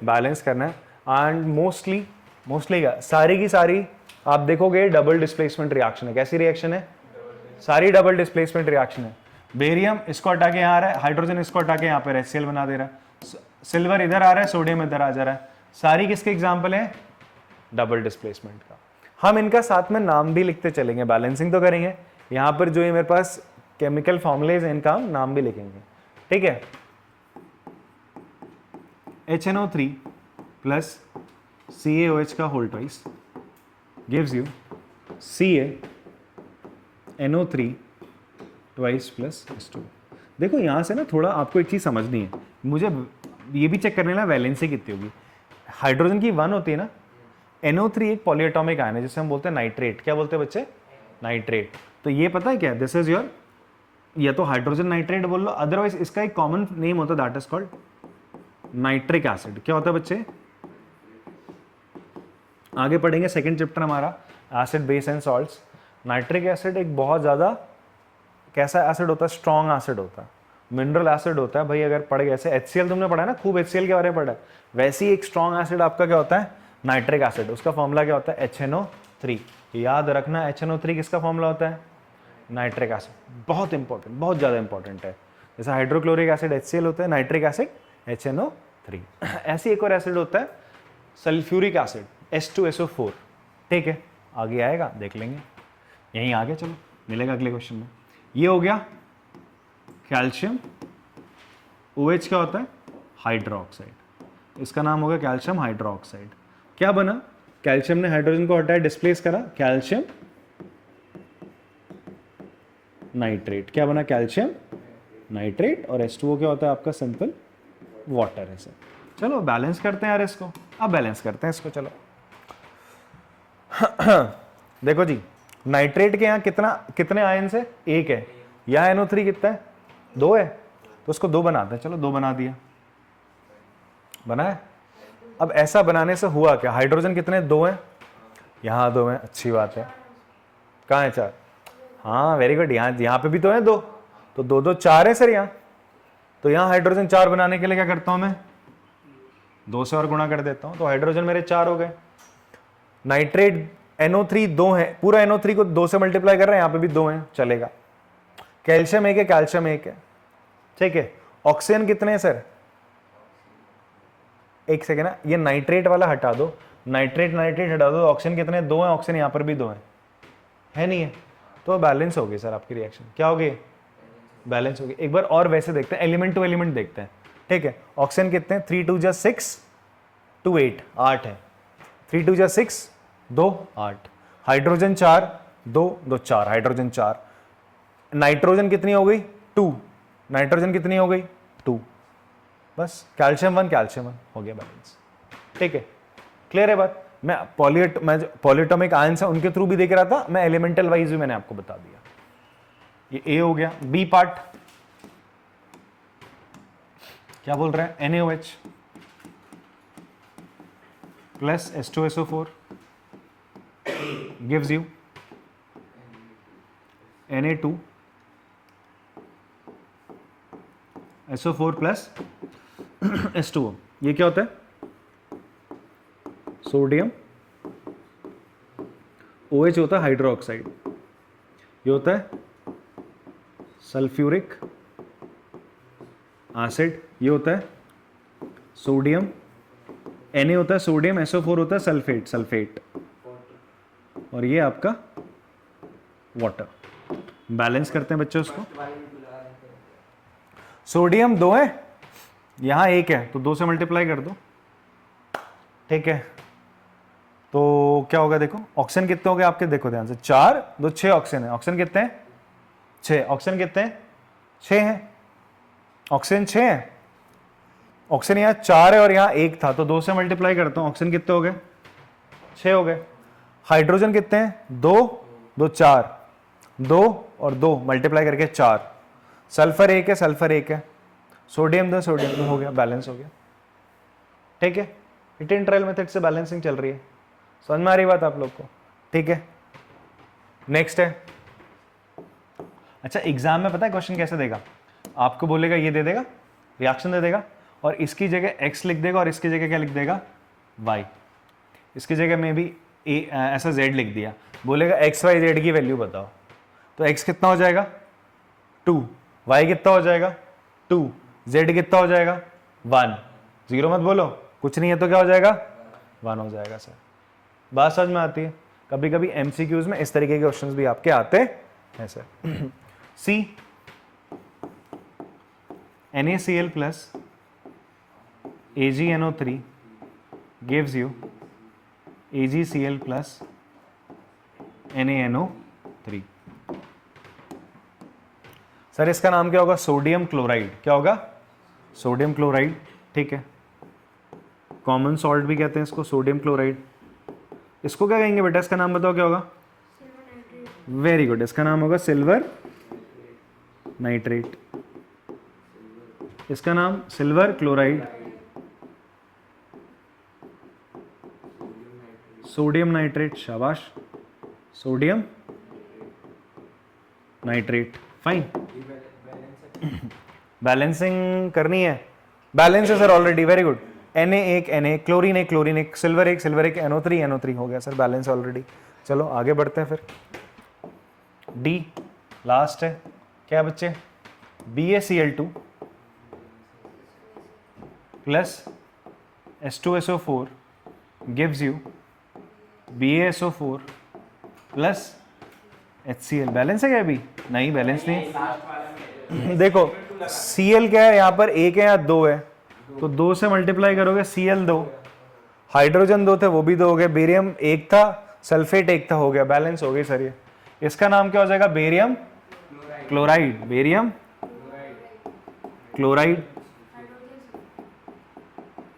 बैलेंस करना है। एंड मोस्टली क्या, सारी की सारी आप देखोगे डबल डिस्प्लेसमेंट रिएक्शन है। कैसी रिएक्शन है, सारी डबल डिस्प्लेसमेंट रिएक्शन है। बेरियम इसको हटा के यहाँ आ रहा है, हाइड्रोजन इसको हटा के यहाँ पर HCl बना दे रहा है, सिल्वर इधर आ रहा है, सोडियम इधर आ जा रहा है। सारी किसके एग्जाम्पल है, डबल डिस्प्लेसमेंट का। हम इनका साथ में नाम भी लिखते चलेंगे, बैलेंसिंग तो करेंगे। यहाँ पर जो ये मेरे पास केमिकल फॉर्मूलेज हैं, इनका हम नाम भी लिखेंगे, ठीक है। HNO3 प्लस CaOH का whole twice gives you CaNO3 twice plus H2। देखो यहाँ से ना थोड़ा आपको एक चीज़ समझनी है, मुझे ये भी चेक करने ना वैलेंसी कितनी होगी। हाइड्रोजन की 1 होती है ना, NO3 एक पॉलीएटॉमिक आयन है जिसे हम बोलते हैं नाइट्रेट। क्या बोलते हैं बच्चे, नाइट्रेट। तो ये पता है क्या, दिस इज योर, या तो हाइड्रोजन नाइट्रेट बोल लो, अदरवाइज इसका एक कॉमन नेम होता है, that is called nitric acid. क्या होता है बच्चे, आगे पढ़ेंगे, सेकंड चैप्टर हमारा acid base and salts. Nitric acid एक बहुत ज़्यादा कैसा एसिड होता है, स्ट्रॉन्ग एसिड होता है, मिनरल एसिड होता है भाई। अगर पढ़ गए, ऐसे HCl तुमने पढ़ा है ना, खूब HCl के बारे में पढ़ा है, वैसे ही एक स्ट्रॉन्ग एसिड आपका क्या होता है, नाइट्रिक एसिड। उसका फॉर्मूला क्या होता है, HNO3। याद रखना, HNO3 किसका फॉर्मूला होता है, नाइट्रिक एसिड। बहुत इंपॉर्टेंट, बहुत ज़्यादा इंपॉर्टेंट है। जैसे हाइड्रोक्लोरिक एसिड HCl होता है, नाइट्रिक एसिड HNO3। ऐसी एक और एसिड होता है सल्फ्यूरिक एसिड H2SO4, ठीक है। आगे आएगा, देख लेंगे, यहीं आगे चलो मिलेगा अगले क्वेश्चन में। ये हो गया कैल्शियम, OH क्या होता है, हाइड्रोक्साइड। इसका नाम होगा कैल्शियम हाइड्रोक्साइड। क्या बना, कैल्शियम ने हाइड्रोजन को हटाया, डिस्प्लेस करा, कैल्शियम नाइट्रेट। क्या बना, कैल्शियम नाइट्रेट। और H2O क्या होता है आपका, सिंपल वाटर है सर। चलो बैलेंस करते हैं यार इसको, अब बैलेंस करते हैं इसको, चलो। देखो जी, नाइट्रेट के यहाँ कितने आयन्स है, एक है। यहाँ NO3 कितना है, 2 है, तो उसको 2 बनाते हैं। चलो 2 बना दिया, बनाया। अब ऐसा बनाने से हुआ क्या, हाइड्रोजन कितने, 2 हैं, यहाँ 2 हैं, अच्छी बात है। कहाँ है 4, हाँ वेरी गुड, यहाँ पे भी तो है 2, तो 2 2 4 है सर यहाँ। तो यहाँ हाइड्रोजन 4 बनाने के लिए क्या करता हूँ मैं, 2 से और गुणा कर देता हूँ, तो हाइड्रोजन मेरे 4 हो गए। नाइट्रेट NO3 2 है, पूरा NO3 को 2 से मल्टीप्लाई कर रहे हैं, यहाँ पे भी 2 हैं, चलेगा। कैल्शियम 1 है, कैल्शियम 1 है, ठीक है। ऑक्सीजन कितने हैं सर, एक सेकेंड ना, ये नाइट्रेट वाला हटा दो, नाइट्रेट हटा दो, ऑक्सीजन कितने, 2 हैं, ऑक्सीजन यहाँ पर भी 2 है नहीं है, तो बैलेंस हो गई सर आपकी रिएक्शन। क्या हो गई, बैलेंस हो गई। एक बार और वैसे देखते हैं, एलिमेंट टू एलिमेंट देखते हैं, ठीक है। ऑक्सीजन कितने, 3 2 6 2 8, 8 है, 3 2 6 2 8। Hydrogen 4 2 2 4, hydrogen 4। नाइट्रोजन कितनी हो गई, 2, नाइट्रोजन कितनी हो गई, 2। बस कैल्शियम 1 हो गया बैलेंस, ठीक है। क्लियर है बात। मैं पॉलीएटॉमिक आयंस है उनके थ्रू भी देख रहा था, मैं एलिमेंटल वाइज भी मैंने आपको बता दिया। ये ए हो गया। बी पार्ट क्या बोल रहा है, NaOH plus H2SO4 gives you Na2SO4 plus H2O। ये क्या होता है, सोडियम OH होता है हाइड्रोक्साइड, ये होता है सल्फ्यूरिक एसिड, ये होता है सोडियम, Na होता है सोडियम, SO4 होता है सल्फेट, और ये आपका वाटर। बैलेंस करते हैं बच्चों इसको। सोडियम 2 है, यहां 1 है, तो 2 से मल्टीप्लाई कर दो, ठीक है। तो क्या होगा, देखो ऑक्सीजन कितने हो गए आपके, देखो ध्यान से, 4 2 6 ऑक्सीजन है। ऑक्सीजन कितने हैं, 6। ऑक्सीजन कितने हैं, 6 हैं। ऑक्सीजन 6 है, ऑक्सीजन यहाँ 4 है और यहाँ 1 था, तो 2 से मल्टीप्लाई करता हूँ, ऑक्सीजन कितने हो गए, 6 हो गए। हाइड्रोजन कितने हैं, 2 2 4, 2 और 2 मल्टीप्लाई करके 4। सल्फर 1 है, सल्फर 1 है। सोडियम 2 सोडियम 2 हो गया, बैलेंस हो गया, ठीक है। हिट ट्रायल मेथड से बैलेंसिंग चल रही है, समझ में आ रही बात आप लोग को, ठीक है। नेक्स्ट है, अच्छा एग्जाम में पता है क्वेश्चन कैसे देगा, आपको बोलेगा ये दे देगा, रिएक्शन दे देगा, और इसकी जगह x लिख देगा और इसकी जगह क्या लिख देगा, y। इसकी जगह में भी ऐसा z लिख दिया, बोलेगा x y z की वैल्यू बताओ, तो x कितना हो जाएगा 2, y कितना हो जाएगा 2, z कितना हो जाएगा 1। जीरो मत बोलो, कुछ नहीं है तो क्या हो जाएगा 1 हो जाएगा सर। बात समझ में आती है। कभी कभी MCQs में इस तरीके के क्वेश्चंस भी आपके आते हैं sir. C NaCl plus AgNO3 gives you AgCl plus NaNO3। Sir इसका नाम क्या होगा, सोडियम क्लोराइड। क्या होगा, सोडियम क्लोराइड, ठीक है। कॉमन सॉल्ट भी कहते हैं इसको, सोडियम क्लोराइड। इसको क्या कहेंगे बेटा, इसका नाम बताओ क्या होगा, वेरी गुड, इसका नाम होगा सिल्वर नाइट्रेट। इसका नाम सिल्वर क्लोराइड, सोडियम नाइट्रेट, शाबाश, सोडियम नाइट्रेट, फाइन। बैलेंसिंग करनी है, बैलेंस है sir already, very good. Na1 Na, chlorine 1 chlorine 1, silver 1 silver 1, NO3 NO3 हो गया सर, बैलेंस ऑलरेडी। चलो आगे बढ़ते हैं फिर। D लास्ट है, क्या बच्चे, BaCl2 plus H2SO4 gives you BaSO4 plus HCl। Balance है क्या अभी, नहीं बैलेंस नहीं। देखो Cl क्या है, यहाँ पर 1 है या 2 है, तो 2 से मल्टीप्लाई करोगे, Cl 2, हाइड्रोजन 2 थे वो भी 2 हो गए, बेरियम 1 था, सल्फेट 1 था, हो गया, बैलेंस हो गई सर ये। इसका नाम क्या हो जाएगा, बेरियम क्लोराइड, बेरियम क्लोराइड।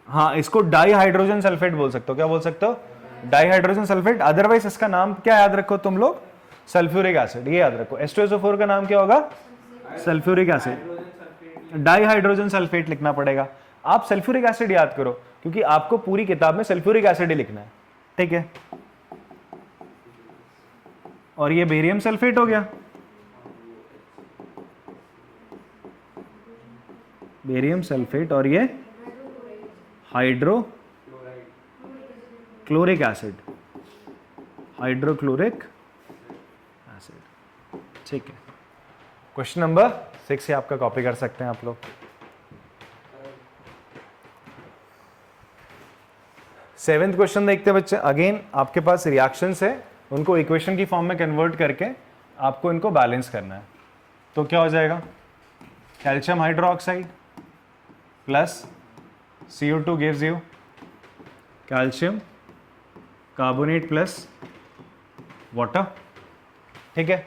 हाँ इसको डाई हाइड्रोजन सल्फेट बोल सकते हो, क्या बोल सकते हो, डाई हाइड्रोजन सल्फेट। अदरवाइज इसका नाम क्या याद रखो तुम लोग, सल्फ्यूरिक एसिड, ये याद रखो। H2SO4 का नाम क्या होगा, sulphuric acid, di hydrogen sulphate लिखना पड़ेगा। आप सल्फ्यूरिक एसिड याद करो, क्योंकि आपको पूरी किताब में सल्फ्यूरिक एसिड ही लिखना है, ठीक है। और ये बेरियम सल्फेट हो गया, बेरियम सल्फेट, और ये hydro chloric acid, hydrochloric acid, ठीक है। क्वेश्चन नंबर 6 आपका कॉपी कर सकते हैं आप लोग। 7th क्वेश्चन देखते हैं बच्चे। अगेन आपके पास रिएक्शंस है, उनको इक्वेशन की फॉर्म में कन्वर्ट करके आपको इनको बैलेंस करना है। तो क्या हो जाएगा, calcium hydroxide plus CO2 gives you calcium carbonate plus water, ठीक है।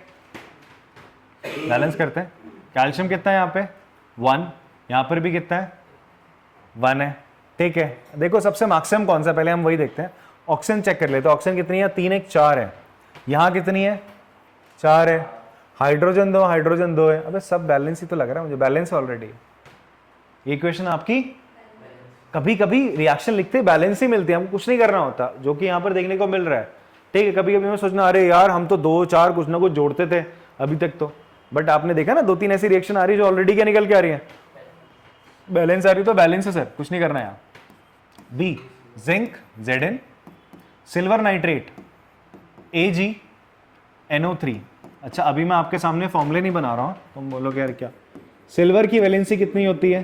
बैलेंस करते हैं। कैल्शियम कितना है यहाँ पे 1, यहाँ पर भी कितना है 1 है, ठीक है। देखो सबसे मैक्सिमम कौन सा, पहले हम वही देखते हैं। ऑक्सीजन चेक कर लेते हैं, ऑक्सीजन कितनी है 3 1 4 है, यहाँ कितनी है 4 है। हाइड्रोजन दो है, अबे सब बैलेंस ही तो लग रहा है मुझे, बैलेंस ऑलरेडी। ये इक्वेशन आपकी, कभी कभी रिएक्शन लिखते बैलेंस ही मिलती है, हमको कुछ नहीं करना होता, जो कि यहाँ पर देखने को मिल रहा है। ठीक है, कभी कभी मैं सोचना अरे यार हम तो 2 4 कुछ ना कुछ जोड़ते थे अभी तक तो, बट आपने देखा ना 2-3 ऐसी रिएक्शन आ रही है जो ऑलरेडी क्या निकल के आ रही है, बैलेंस आ रही है, तो बैलेंस है सर, कुछ नहीं करना है यहाँ। B zinc Zn, silver nitrate AgNO3। अच्छा अभी मैं आपके सामने फॉर्मूले नहीं बना रहा हूँ, तुम बोलोगे यार क्या, सिल्वर की वैलेंसी कितनी होती है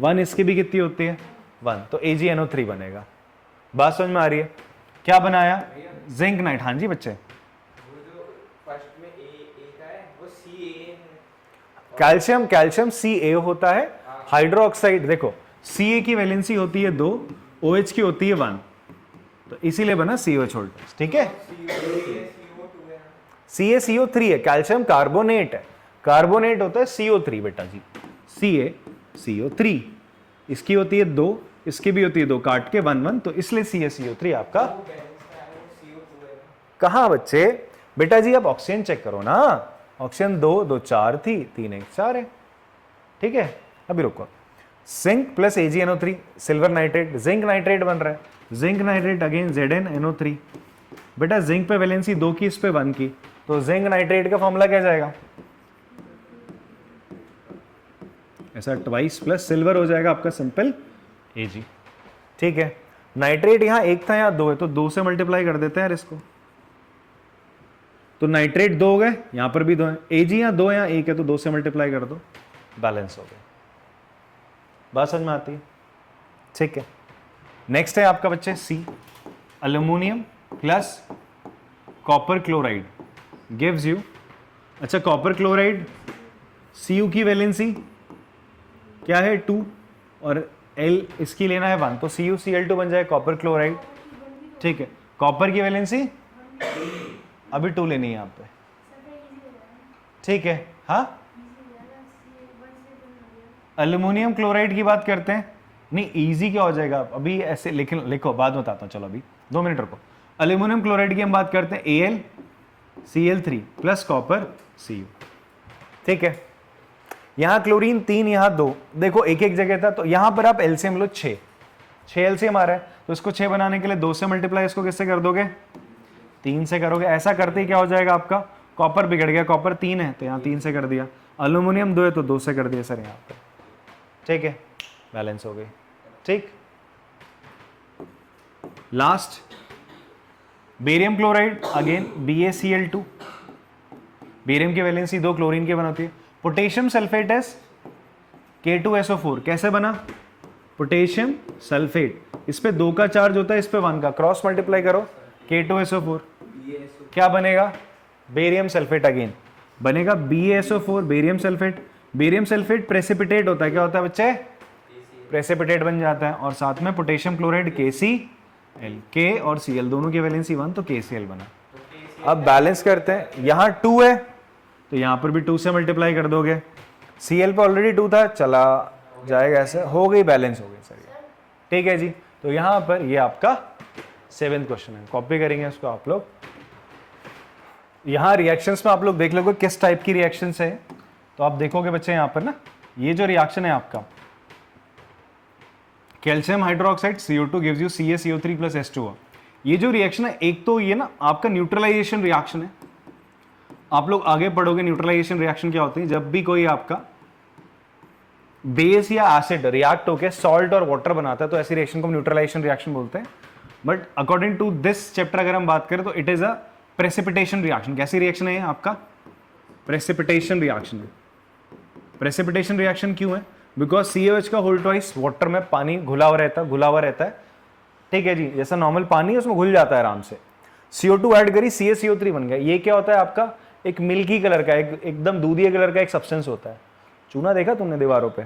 1, इसकी भी कितनी होती है 1, तो AgNO3 बनेगा। बात समझ में आ रही है? क्या बनाया, जिंक नाइट। हाँ जी बच्चे, कैल्शियम Ca होता है, हाइड्रोक्साइड देखो Ca की वैलेंसी होती है 2, OH की होती है 1, तो इसीलिए बना COH वोल्टेज। ठीक है, CaCO3 है, कैल्शियम कार्बोनेट है, कार्बोनेट होता है CO3 बेटा जी, CaCO3, इसकी होती है 2, इसकी भी होती है 2, काट के 1 1, तो इसलिए CaCO3 आपका। कहाँ बच्चे, बेटा जी आप ऑक्सीजन चेक करो ना, ऑक्सीजन 2 2 4 थी, 3 1 4 है। ठीक है, अभी रुको, zinc plus AgNO3, silver nitrate, zinc nitrate बन रहा है, जिंक नाइट्रेट अगेन ZnNO3। बेटा जिंक पे वैलेंसी 2 की, इस पे 1 की, तो जिंक नाइट्रेट का फॉर्मूला क्या जाएगा, ऐसा ट्वाइस प्लस सिल्वर हो जाएगा आपका सिंपल Ag। ठीक है, नाइट्रेट यहाँ 1 था, यहाँ 2 है, तो 2 से मल्टीप्लाई कर देते हैं यार इसको, तो नाइट्रेट 2 हो गए, यहाँ पर भी 2 है, Ag यहाँ 2 यहाँ 1 है, तो 2 से मल्टीप्लाई कर दो, बैलेंस हो गया। बात समझ में आती है? ठीक है, नेक्स्ट है आपका बच्चे C, aluminium plus copper chloride gives you, अच्छा कॉपर क्लोराइड Cu की वैलेंसी क्या है 2, और L इसकी लेना है 1, तो CuCl2 बन जाए कॉपर क्लोराइड। ठीक है, कॉपर की वैलेंसी अभी 2 लेनी है यहाँ पे। ठीक है, हाँ अल्यूमिनियम क्लोराइड की बात करते हैं, नहीं इजी क्या हो जाएगा, अभी ऐसे लिखो बाद में बताता हूँ, चलो अभी 2 मिनट रुको। अल्यूमिनियम क्लोराइड की हम बात करते हैं AlCl3 प्लस कॉपर Cu। ठीक है, यहाँ क्लोरीन 3, यहाँ 2, देखो एक एक जगह था, तो यहाँ पर आप एलसीएम लो 6 एलसीएम आ रहा है, तो इसको 6 बनाने के लिए 2 से मल्टीप्लाई इसको किससे कर दोगे, 3 से करोगे। ऐसा करते ही क्या हो जाएगा आपका, कॉपर बिगड़ गया, कॉपर 3 है तो यहाँ 3 से कर दिया, अल्यूमिनियम 2 है तो 2 से कर दिया सर यहाँ पर। ठीक है, बैलेंस हो गई। ठीक, last barium chloride again BaCl2, barium की वैलेंसी 2, क्लोरीन की बनाती है। पोटेशियम सल्फेट एस K2SO4 कैसे बना, पोटेशियम सल्फेट, इस पे 2 का चार्ज होता है, इस पे 1 का, क्रॉस मल्टीप्लाई करो K2SO4 क्या बनेगा, बेरियम सल्फेट अगेन बनेगा BaSO4, barium sulphate. Barium sulphate precipitate होता है, क्या होता है बच्चे, प्रेसिपिटेट बन जाता है, और साथ में पोटेशियम क्लोराइड KCl, K और Cl दोनों की वैलेंसी 1, तो KCl बना। अब बैलेंस करते हैं, यहाँ 2 है तो यहाँ पर भी 2 से मल्टीप्लाई कर दोगे, Cl पे ऑलरेडी 2 था, चला जाएगा, ऐसे हो गई, बैलेंस हो गई सर। ठीक है जी, तो यहाँ पर ये आपका 7th क्वेश्चन है, कॉपी करेंगे उसको आप लोग। यहाँ रिएक्शंस में आप लोग देख लोगे किस टाइप की रिएक्शंस है, तो आप देखोगे बच्चे यहाँ पर ना, ये जो रिएक्शन है आपका calcium hydroxide CO2 gives you CaCO3 plus H2O, ये जो रिएक्शन है, एक तो ये ना आपका न्यूट्रलाइजेशन रिएक्शन है, आप लोग आगे पढ़ोगे न्यूट्रलाइजेशन रिएक्शन क्या होती है, जब भी कोई आपका बेस या एसिड रिएक्ट होकर सॉल्ट और वाटर बनाता है, तो ऐसी रिएक्शन को हम न्यूट्रलाइजेशन रिएक्शन बोलते हैं। But according to this chapter अगर हम बात करें तो it is a precipitation reaction. कैसी रिएक्शन है आपका, प्रेसिपिटेशन रिएक्शन है। प्रेसिपिटेशन रिएक्शन क्यों है, बिकॉज CaOH का होल ट्वाइस वाटर में पानी घुला हुआ रहता है। ठीक है जी, जैसा नॉर्मल पानी है उसमें घुल जाता है आराम से, CO2 ऐड करी CaCO3 बन गया। ये क्या होता है आपका, एक मिल्की कलर का, एकदम दूधिया कलर का एक सब्सटेंस होता है। चूना देखा तुमने दीवारों पे,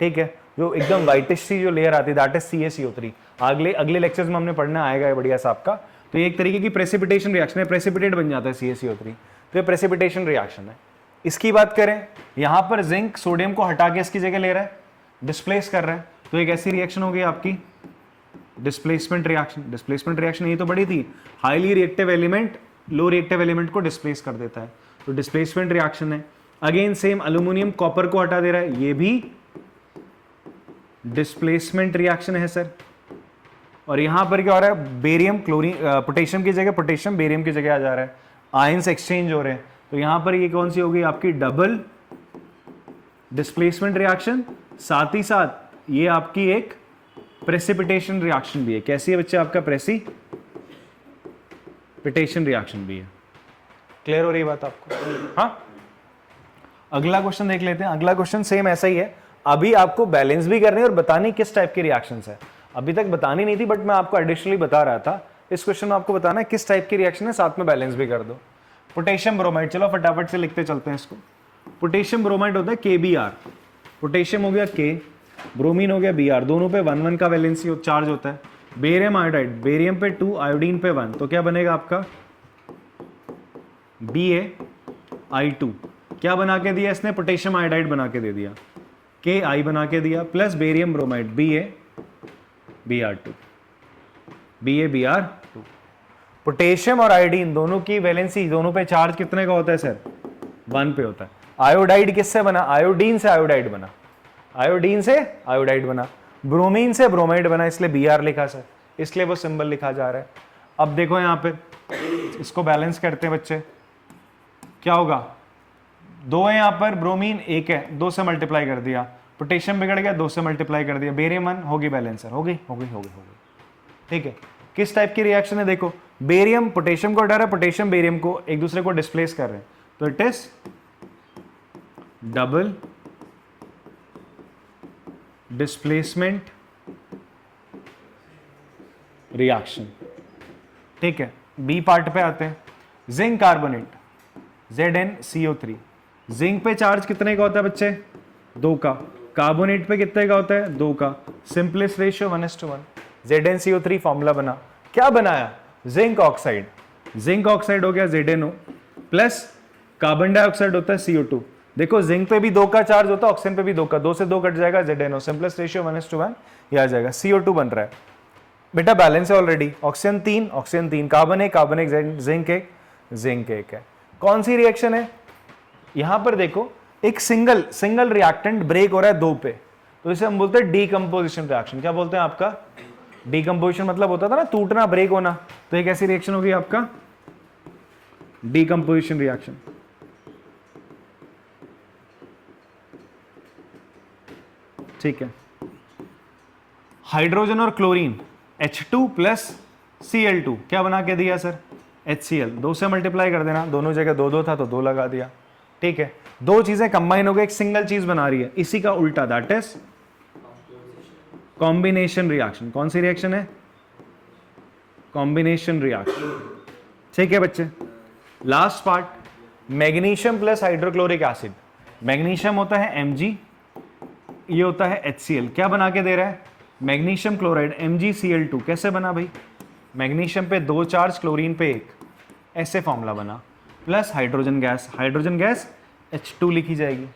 ठीक है, जो एकदम व्हाइटिश सी जो लेयर आती है, दैट इज CaCO3। अगले लेक्चर्स में हमने पढ़ना आएगा बढ़िया सा आपका। तो ये एक तरीके की प्रेसिपिटेशन रिएक्शन है, प्रेसिपिटेट बन जाता है CaCO3, तो ये प्रेसिपिटेशन रिएक्शन है। इसकी बात करें, यहाँ पर जिंक सोडियम को हटा के इसकी जगह ले रहा है, डिस्प्लेस कर रहा है, तो एक ऐसी रिएक्शन होगी आपकी डिस्प्लेसमेंट रिएक्शन। डिस्प्लेसमेंट रिएक्शन ये तो बड़ी थी, highly reactive element low reactive element को डिस्प्लेस कर देता है। तो डिस्प्लेसमेंट रिएक्शन है। अगेन सेम अल्यूमिनियम कॉपर को हटा दे रहा है, ये भी डिस्प्लेसमेंट रिएक्शन है सर। और यहां पर क्या हो रहा है, बेरियम क्लोरीन पोटेशियम की जगह पोटेशियम बेरियम की जगह आ जा रहा है, आयंस एक्सचेंज हो रहे हैं। तो यहां पर ये कौन सी होगी आपकी डबल डिस्प्लेसमेंट रिएक्शन, साथ ही साथ ये आपकी एक प्रेसिपिटेशन रिएक्शन भी है। कैसी है बच्चे, आपका प्रेसिपिटेशन रिएक्शन भी है। क्लियर हो रही है बात आपको? हाँ, अगला क्वेश्चन देख लेते हैं। अगला क्वेश्चन सेम ऐसा ही है, अभी आपको बैलेंस भी करनी है और बतानी किस टाइप की रिएक्शंस है। अभी तक बतानी नहीं थी बट मैं आपको एडिशनली बता रहा था। इस क्वेश्चन में आपको बताना है किस टाइप की रिएक्शन है, साथ में बैलेंस भी कर दो। पोटेशियम ब्रोमाइड, चलो फटाफट से लिखते चलते हैं इसको। पोटेशियम ब्रोमाइड होता है KBr, पोटेशियम हो गया K, ब्रोमीन हो गया Br, दोनों पे 1 1 का वैलेंसी चार्ज होता है। बेरियम आयोडाइड, बेरियम पे 2, आयोडीन पे 1, तो क्या बनेगा आपका BaI2। क्या बना के दिया इसने, पोटेशियम आयोडाइड बना के दे दिया, Ki बना के दिया, plus barium bromide BaBr2, BaBr2। Potassium और आयोडीन दोनों की वैलेंसी, दोनों पे चार्ज कितने का होता है सर, 1 पे होता है। आयोडाइड किससे बना, आयोडीन से आयोडाइड बना, आयोडीन से आयोडाइड बना, ब्रोमीन से ब्रोमाइड बना, इसलिए Br लिखा सर, इसलिए वो सिंबल लिखा जा रहा है। अब देखो यहां पे इसको बैलेंस करते हैं बच्चे, क्या होगा, 2 है यहां पर, ब्रोमीन 1 है, 2 से मल्टीप्लाई कर दिया, पोटेशियम बिगड़ गया, 2 से मल्टीप्लाई कर दिया, बेरियम 1 होगी बैलेंसर, होगी होगी होगी होगी। ठीक है, किस टाइप की रिएक्शन है, देखो बेरियम पोटेशियम को हटा रहा है, पोटेशियम बेरियम को एक दूसरे को डिस्प्लेस कर रहे हैं, तो it is double displacement reaction. ठीक है, बी पार्ट पे आते हैं। जिंक कार्बोनेट ZnCO3, जिंक पे चार्ज कितने का होता है बच्चे, 2 का, कार्बोनेट पे कितने का होता है, 2 का, सिंपलेस्ट रेशियो 1:1। ZnCO3 फॉर्मूला बना, क्या बनाया, जिंक ऑक्साइड, जिंक ऑक्साइड हो गया ZnO, प्लस कार्बन डाइऑक्साइड होता है CO2। देखो जिंक पे भी 2 का चार्ज होता है, ऑक्सीजन पे भी 2 का, 2 से 2 कट जाएगा, ZnO, सिंपलेस्ट रेशियो 1:1, ये आ जाएगा, CO2 बन रहा है बेटा, बैलेंस है ऑलरेडी, ऑक्सीजन 3, कार्बन 1, जिंक 1 है। कौन सी रिएक्शन है, यहां पर देखो एक सिंगल रिएक्टेंट ब्रेक हो रहा है 2 पे, तो इसे हम बोलते हैं डीकंपोजिशन रिएक्शन। क्या बोलते हैं आपका, डीकंपोजिशन मतलब होता था ना टूटना, ब्रेक होना, तो एक ऐसी रिएक्शन होगी आपका डीकंपोजिशन रिएक्शन। ठीक है, हाइड्रोजन और क्लोरीन H2 प्लस Cl2 क्या बना के दिया सर, HCl, 2 से मल्टीप्लाई कर देना, दोनों जगह 2 था तो 2 लगा दिया। ठीक है, 2 चीजें कंबाइन हो गई, एक सिंगल चीज बना रही है, इसी का उल्टा, दैट इज कॉम्बिनेशन रिएक्शन। कौन सी रिएक्शन है, कॉम्बिनेशन रिएक्शन। ठीक है बच्चे, last part, magnesium plus hydrochloric acid. Magnesium होता है Mg, ये होता है HCl, क्या बना के दे रहा है, मैग्नीशियम क्लोराइड MgCl2। कैसे बना भाई, मैग्नीशियम पे 2 चार्ज, क्लोरीन पे 1, ऐसे फॉर्मूला बना, प्लस हाइड्रोजन गैस H2 लिखी जाएगी।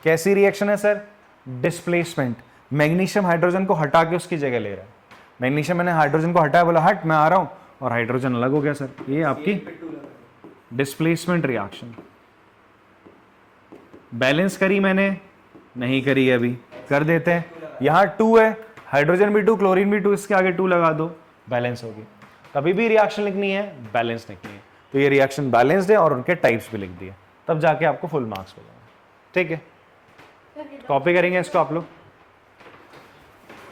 कैसी रिएक्शन है सर, डिस्प्लेसमेंट, मैग्नीशियम हाइड्रोजन को हटा के उसकी जगह ले रहा है, मैग्नीशियम मैंने हाइड्रोजन को हटाया, बोला हट मैं आ रहा हूं, और हाइड्रोजन अलग हो गया सर, ये आपकी डिस्प्लेसमेंट रिएक्शन। बैलेंस करी मैंने, नहीं करी है, अभी कर देते हैं। यहां 2 है, हाइड्रोजन भी 2, क्लोरीन भी 2, इसके आगे 2 लगा दो, बैलेंस होगी। कभी भी रिएक्शन लिखनी है, बैलेंस लिखनी है, तो ये रिएक्शन बैलेंस्ड है और उनके टाइप्स भी लिख दिए, तब जाके आपको फुल मार्क्स मिलेंगे। ठीक है, कॉपी करेंगे इसको आप लोग।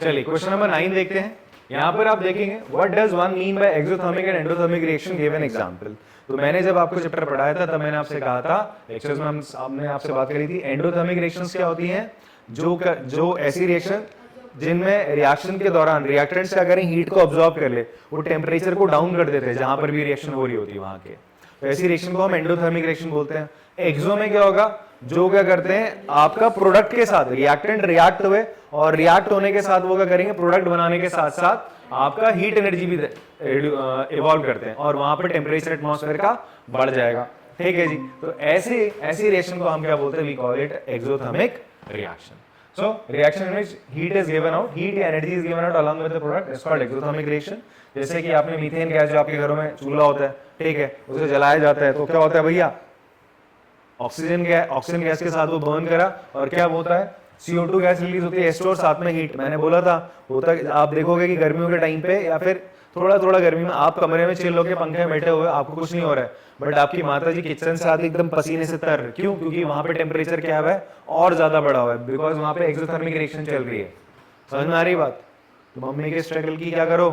चलिए क्वेश्चन नंबर 9 देखते हैं। यहां पर आप देखेंगे, what does one mean by exothermic and endothermic reaction, give an example. तो मैंने जब आपको चैप्टर पढ़ाया था तब मैंने आपसे कहा था, लेक्चर्स में हमने आपसे बात करी थी, एंडोथर्मिक रिएक्शंस क्या होती हैं, जो ऐसी रिएक्शन जिनमें रिएक्शन के दौरान रिएक्टेंट से अगर हीट को ऑब्जॉर्व कर ले, वो टेम्परेचर को डाउन कर देते हैं जहां पर भी रिएक्शन हो रही होती है वहां के, तो ऐसी रिएक्शन को हम एंडोथर्मिक रिएक्शन बोलते हैं। एक्सो में क्या होगा, जो क्या करते हैं, आपका प्रोडक्ट के साथ रिएक्टेंट रिएक्ट हुए और रिएक्ट होने के साथ वो क्या करेंगे, प्रोडक्ट बनाने के साथ साथ आपका हीट एनर्जी भी इवॉल्व करते हैं और वहां पर टेम्परेचर एटमॉस्फेयर का बढ़ जाएगा। ठीक है जी, तो ऐसी रिएक्शन को हम क्या बोलते हैं, we call it exothermic reaction. So reaction in which heat is given out, heat या energy is given out along with the product is called exothermic reaction। जैसे कि आपने मीथेन गैस जो आपके घरों में चूल्हा होता है, ठीक है, उसे जलाया जाता है तो क्या होता है भैया, ऑक्सीजन गैस के साथ वो बर्न करा और क्या होता है, CO2 गैस रिलीज होती है, H2 और साथ में हीट। मैंने बोला था होता है, आप देखोगे कि गर्मियों के टाइम पे या फिर थोड़ा थोड़ा गर्मी में आप कमरे में चिल होकर पंखे में बैठे हुए, आपको कुछ नहीं हो रहा है, बट आपकी माता जी किचन से आती एकदम पसीने से तर, क्यों? क्योंकि वहां पे टेम्परेचर क्या है और ज्यादा बढ़ा हुआ है, बिकॉज वहां पे एक्सोथर्मिक रिएक्शन चल रही है। समझ में आ रही बात? तो मम्मी के स्ट्रगल की क्या करो,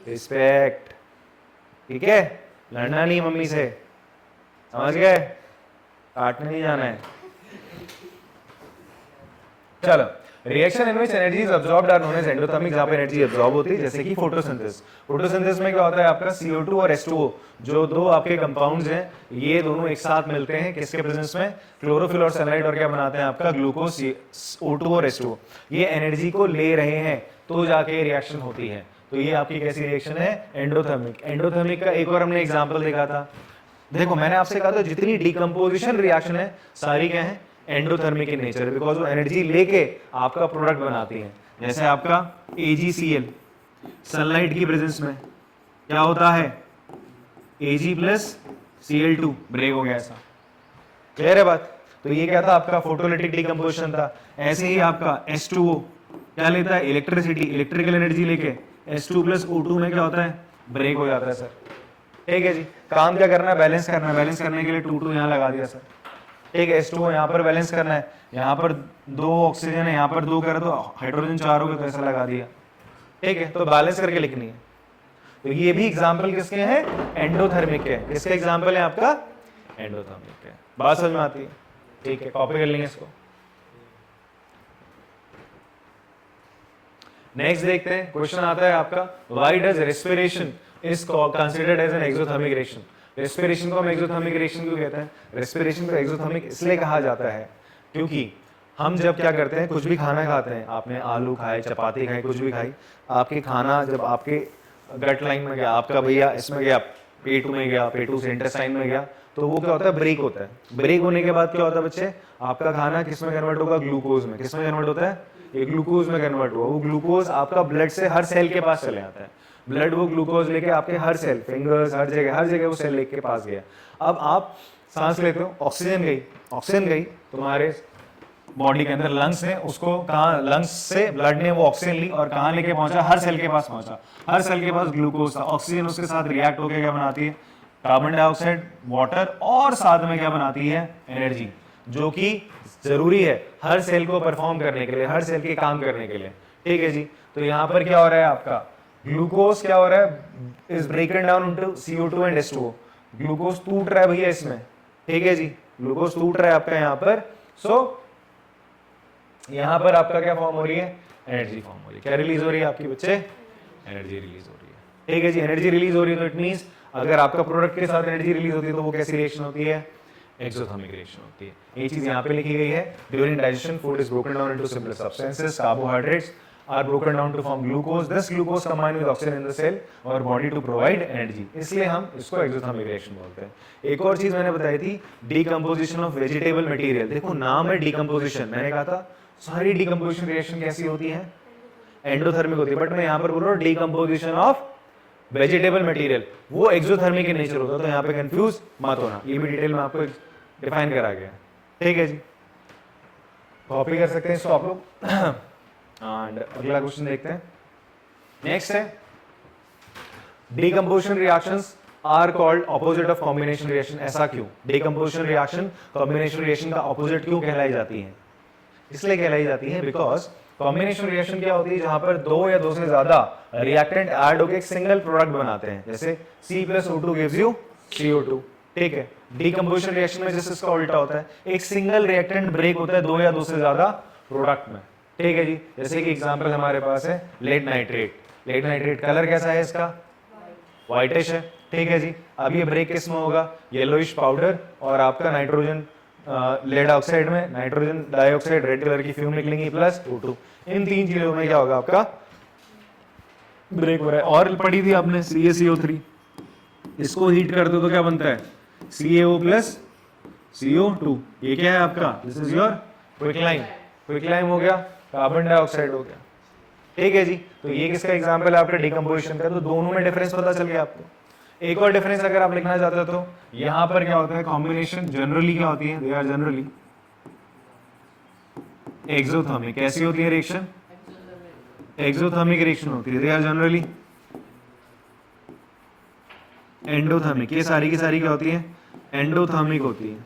रिस्पेक्ट, ठीक है? लड़ना नहीं मम्मी से, समझ गए? काटने नहीं जाना है। चलो, reaction in which energy is absorbed are known as endothermic, जहां पे एनर्जी अब्सॉर्ब होती है, जैसे कि फोटोसिंथेसिस। फोटोसिंथेसिस में क्या होता है आपका, CO2 और H2O, जो दो आपके कंपाउंड्स हैं, ये दोनों एक साथ मिलते हैं किसके प्रेजेंस में, क्लोरोफिल और सनलाइट, और क्या बनाते हैं आपका ग्लूकोज, O2 और H2O। ये एनर्जी को ले रहे हैं तो जाके रिएक्शन होती है। तो ये आपकी कैसी रिएक्शन है, एंडोथर्मिक। एंडोथर्मिक का एक और हमने एग्जांपल देखा था, देखो मैंने आपसे कहा था जितनी डिकम्पोजिशन रिएक्शन है सारी क्या है, एंडोथर्मिक इन नेचर, बिकॉज वो एनर्जी लेके आपका प्रोडक्ट बनाती है। जैसे आपका AgCl सनलाइट की प्रेजेंस में क्या होता है, Ag प्लस Cl2, ब्रेक हो गया ऐसा, क्लियर है बात? तो ये क्या था आपका, फोटोलिटिक डिकम्पोजिशन था। ऐसे ही आपका H2O क्या लेता है, इलेक्ट्रिसिटी, इलेक्ट्रिकल एनर्जी लेके H2 प्लस O2 में क्या होता है, ब्रेक हो जाता है सर। ठीक है जी, काम क्या करना है, बैलेंस करना है। बैलेंस करने के लिए 2 यहाँ लगा दिया सर, ठीक है? H2O यहाँ पर बैलेंस करना है, यहाँ पर 2 ऑक्सीजन है, यहाँ पर 2 करे तो हाइड्रोजन 4 हो गए, तो ऐसा लगा दिया, ठीक है? तो बैलेंस करके लिखनी है। तो ये भी एग्जाम्पल किसके हैं, एंडोथर्मिक के। किसके एग्जाम्पल है आपका, एंडोथर्मिक के। बात समझ में आती है? ठीक है, कॉपी कर लेंगे इसको। नेक्स्ट देखते हैं, क्वेश्चन आता है आपका, why does respiration is considered as an exothermic reaction. Respiration को हम एक्सोथर्मिक रिएक्शन क्यों कहते हैं? रेस्पिरेशन को एक्सोथर्मिक इसलिए कहा जाता है क्योंकि हम जब क्या करते हैं, कुछ भी खाना खाते हैं, आपने आलू खाए, चपाती खाई, कुछ भी खाई, आपके खाना जब आपके गट लाइन में गया, आपका भैया इसमें गया, पेट में गया, पेटू से इंटेस्टाइन में गया, तो वो क्या होता है, ब्रेक होता है। ब्रेक होने के बाद क्या होता है बच्चे, आपका खाना किस में कन्वर्ट होगा, ग्लूकोज में। किस में कन्वर्ट होता है, ये ग्लूकोज में कन्वर्ट हुआ। वो ग्लूकोज आपका ब्लड से हर सेल के पास चले आता है। ब्लड वो ग्लूकोज लेके आपके हर सेल, फिंगर्स, हर जगह वो सेल लेके पास गया। अब आप सांस लेते हो, ऑक्सीजन गई तुम्हारे बॉडी के अंदर, लंग्स ने उसको कहाँ, लंग्स से ब्लड ने वो ऑक्सीजन ली और कहाँ लेके पहुंचा, हर सेल के पास पहुंचा। हर सेल के पास ग्लूकोज था, ऑक्सीजन उसके साथ रिएक्ट होकर क्या बनाती है, कार्बन डाइऑक्साइड, वाटर, और साथ में क्या बनाती है, एनर्जी, जो कि जरूरी है हर सेल को परफॉर्म करने के लिए, हर सेल के काम करने के लिए। ठीक है जी, तो यहाँ पर क्या हो रहा है आपका, ग्लूकोज क्या हो रहा है, is ब्रेकन down into CO2 and H2O। Glucose टूट रहा है भैया इसमें, ठीक है जी, ग्लूकोज टूट रहा है आपका यहाँ पर। सो यहाँ पर आपका क्या फॉर्म हो रही है, एनर्जी फॉर्म हो रही है। क्या रिलीज हो रही है आपकी बच्चे, एनर्जी रिलीज हो रही है। ठीक है जी, एनर्जी रिलीज हो रही है, तो इट मींस अगर आपका प्रोडक्ट के साथ एनर्जी रिलीज होती है तो वो कैसी रिएक्शन होती है, एक्सोथर्मिक रिएक्शन होती है। ये चीज यहाँ पे लिखी गई है, during digestion food is broken down into simple substances, carbohydrates are broken down to form glucose. This glucose combined with oxygen in the cell or body to provide energy. इसलिए हम इसको एक्सोथर्मिक रिएक्शन बोलते हैं। एक और चीज मैंने बताई थी, डिकम्पोजिशन ऑफ वेजिटेबल मटेरियल। देखो नाम है डिकम्पोजिशन, मैंने कहा था सारी डिकम्पोजिशन रिएक्शन कैसी होती है, एंडोथर्मिक होती है, बट मैं यहाँ पर बोल रहा हूँ डिकम्पोजिशन ऑफ वेजिटेबल मटेरियल, वो एक्सोथर्मिक इन नेचर होता है। तो यहाँ पे कंफ्यूज मत होना, ये भी डिटेल में आपको डिफाइन करा गया। ठीक है जी, कॉपी कर सकते हैं इसको आप लोग। एंड अगला क्वेश्चन देखते हैं, नेक्स्ट है, decomposition reactions are called opposite of combination reaction. ऐसा क्यों, डिकम्पोजिशन रिएक्शन कॉम्बिनेशन रिएक्शन का ऑपोजिट क्यों कहलाई जाती है? इसलिए कहलाई जाती है बिकॉज कॉम्बिनेशन रिएक्शन क्या होती है, जहां पर 2 या 2 से ज्यादा रिएक्टेंट ऐड होकर एक सिंगल प्रोडक्ट बनाते हैं, जैसे C+O2 गिव्स यू CO2। ठीक है, डिकम्पोजिशन रिएक्शन में जैसे इसका उल्टा होता है, एक सिंगल रिएक्टेंट ब्रेक होता है 2 या 2 से ज्यादा प्रोडक्ट में। ठीक है जी, जैसे कि एग्जांपल हमारे पास है lead nitrate. Lead nitrate colour कैसा है इसका, व्हाइटिश है। ठीक है जी, अब ये ब्रेक किस में होगा, येलोइश पाउडर और आपका नाइट्रोजन, लेड ऑक्साइड में नाइट्रोजन डाइऑक्साइड रेड कलर की फ्यूम निकलेंगी प्लस O2। इन 3 चीजों में क्या होगा, आपका ब्रेक हो रहा है। और पढ़ी थी आपने CaCO3, इसको हीट कर दो तो क्या बनता है, CaO प्लस CO2। ये क्या है आपका, this is your quicklime. Quicklime हो गया, कार्बन डाइऑक्साइड हो गया। ठीक है जी, तो ये किसका एग्जांपल है आपके डिकम्पोजिशन का। तो दोनों में डिफरेंस पता चल गया आपको। एक और डिफरेंस अगर आप लिखना चाहते हो तो यहां पर क्या होता है, कॉम्बिनेशन जनरली क्या होती है, दे आर जनरली एक्सोथर्मिक। कैसी होती है रिएक्शन, एक्सोथर्मिक रिएक्शन होती है। They are generally endothermic. ये सारी की सारी क्या होती है, एंडोथर्मिक होती है।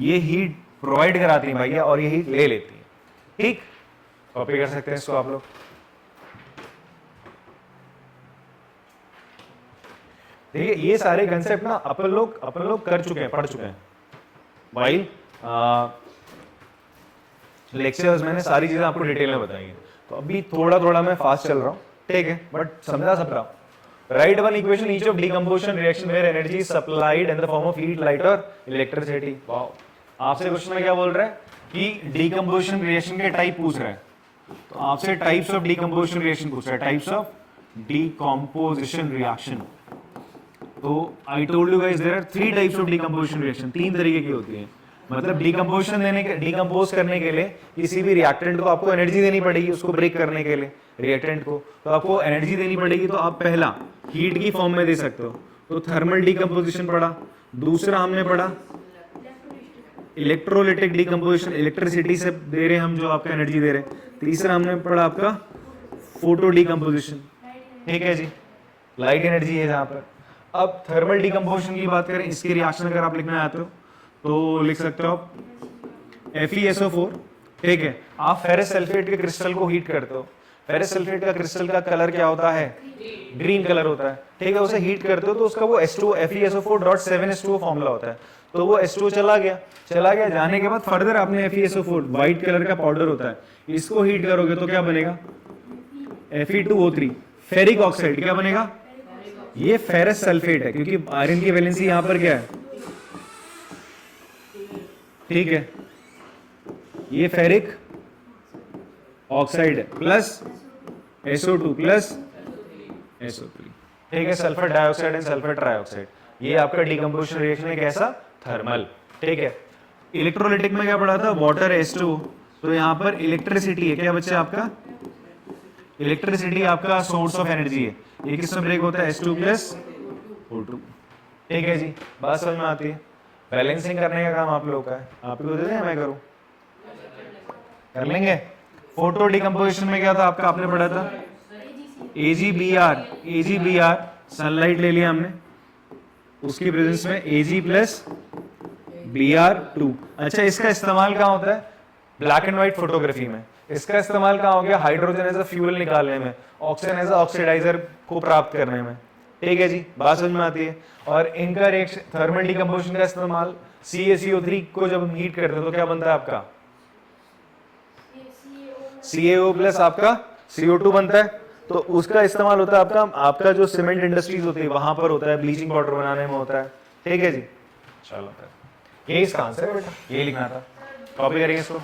ये हीट प्रोवाइड कराती है भैया और ये हीट ले लेती है। ठीक, कॉपी कर सकते हैं इसको आप लोग। देखिए ये सारे कंसेप्ट ना अपन लोग कर चुके हैं, पढ़ चुके हैं भाई। लेक्चर्स मैंने सारी चीजें आपको डिटेल में बताई है, तो अभी थोड़ा थोड़ा मैं फास्ट चल रहा हूँ, ठीक है, बट समझा सब रहा हूँ। Write one equation each of decomposition reaction where energy is supplied in the form of heat, light और इलेक्ट्रिसिटी। वाओ, आपसे क्वेश्चन में क्या बोल रहा है कि डीकंपोजिशन रिएक्शन के टाइप पूछ रहा है, तो आपसे टाइप्स ऑफ डीकंपोजिशन रिएक्शन पूछ रहा है, टाइप्स ऑफ डीकंपोजिशन रिएक्शन। तो I told you guys there are 3 types of decomposition reaction, 3 तरीके की होती है। मतलब डीकंपोजिशन देने के, डीकंपोज करने के लिए किसी भी रिएक्टेंट को आपको एनर्जी देनी पड़ेगी, उसको ब्रेक करने के लिए रिएक्टेंट को तो आपको एनर्जी देनी पड़ेगी। तो आप पहला हीट की फॉर्म में दे सकते हो, तो थर्मल डीकंपोजिशन पढ़ा। दूसरा हमने पढ़ा इलेक्ट्रोलिटिक डीकंपोजिशन, इलेक्ट्रिसिटी से दे रहे हम जो आपका एनर्जी दे रहे। तीसरा हमने पढ़ा आपका फोटो डीकंपोजिशन, ठीक है जी, लाइट एनर्जी है जहां पर। अब थर्मल डीकंपोजिशन की बात करें, इसके रिएक्शन अगर आप लिखना चाहते हो तो लिख सकते हो आप FeSO4, ठीक है। आप फेरस सल्फेट के क्रिस्टल को हीट करते हो, फेरस सल्फेट का क्रिस्टल का कलर क्या होता है, ग्रीन कलर होता है, ठीक है। उसे हीट करते हो तो उसका वो H2 FeSO4.7H2O फॉर्मूला होता है, तो वो H2O चला गया। जाने के बाद फर्दर आपने FeSO4 व्हाइट कलर का पाउडर होता है, इसको हीट करोगे तो क्या बनेगा, Fe2O3 फेरिक ऑक्साइड। क्या बनेगा, ये फेरस सल्फेट है, क्योंकि आयरन की वैलेंसी यहां पर क्या है, ठीक है, ये फेरिक ऑक्साइड है प्लस SO2 प्लस SO3, ठीक है, sulphur dioxide and sulphur trioxide. ये आपका डीकंपोजिशन रिएक्शन है, कैसा, थर्मल, ठीक है। इलेक्ट्रोलिटिक में क्या पढ़ा था, वाटर H2, तो यहां पर इलेक्ट्रिसिटी है, क्या बच्चा आपका, इलेक्ट्रिसिटी आपका सोर्स ऑफ एनर्जी है। ये किसमें ब्रेक होता है, H2 प्लस O2, ठीक है जी, बात समझ में आती है। बैलेंसिंग करने का काम आप लोग का है, आप लोग दे दें मैं करूं, कर लेंगे। फोटो डीकंपोजिशन में क्या था आपका, आपने पढ़ा था AgBr, सनलाइट ले लिया हमने, उसकी प्रेजेंस में Ag प्लस Br2। अच्छा, इसका इस्तेमाल कहाँ होता है, ब्लैक एंड व्हाइट फोटोग्राफी में। इसका इस्तेमाल कहाँ हो गया, हाइड्रोजन एज अ फ्यूल निकालने में, ऑक्सीजन एज अ ऑक्सीडाइजर को प्राप्त करने में, ठीक है जी, बात समझ में आती है। और इनका रिएक्शन थर्मल डीकंपोजिशन का इस्तेमाल CaCO3 को जब हम हीट करते हैं तो क्या बनता है आपका, CaO प्लस आपका CO2 बनता है। तो उसका इस्तेमाल होता है आपका जो सीमेंट इंडस्ट्रीज होती है वहां पर होता है, ब्लीचिंग पाउडर बनाने में होता है, ठीक है जी। चलो ये इसका आंसर है बेटा, ये लिखना था, कॉपी करेंगे इसको।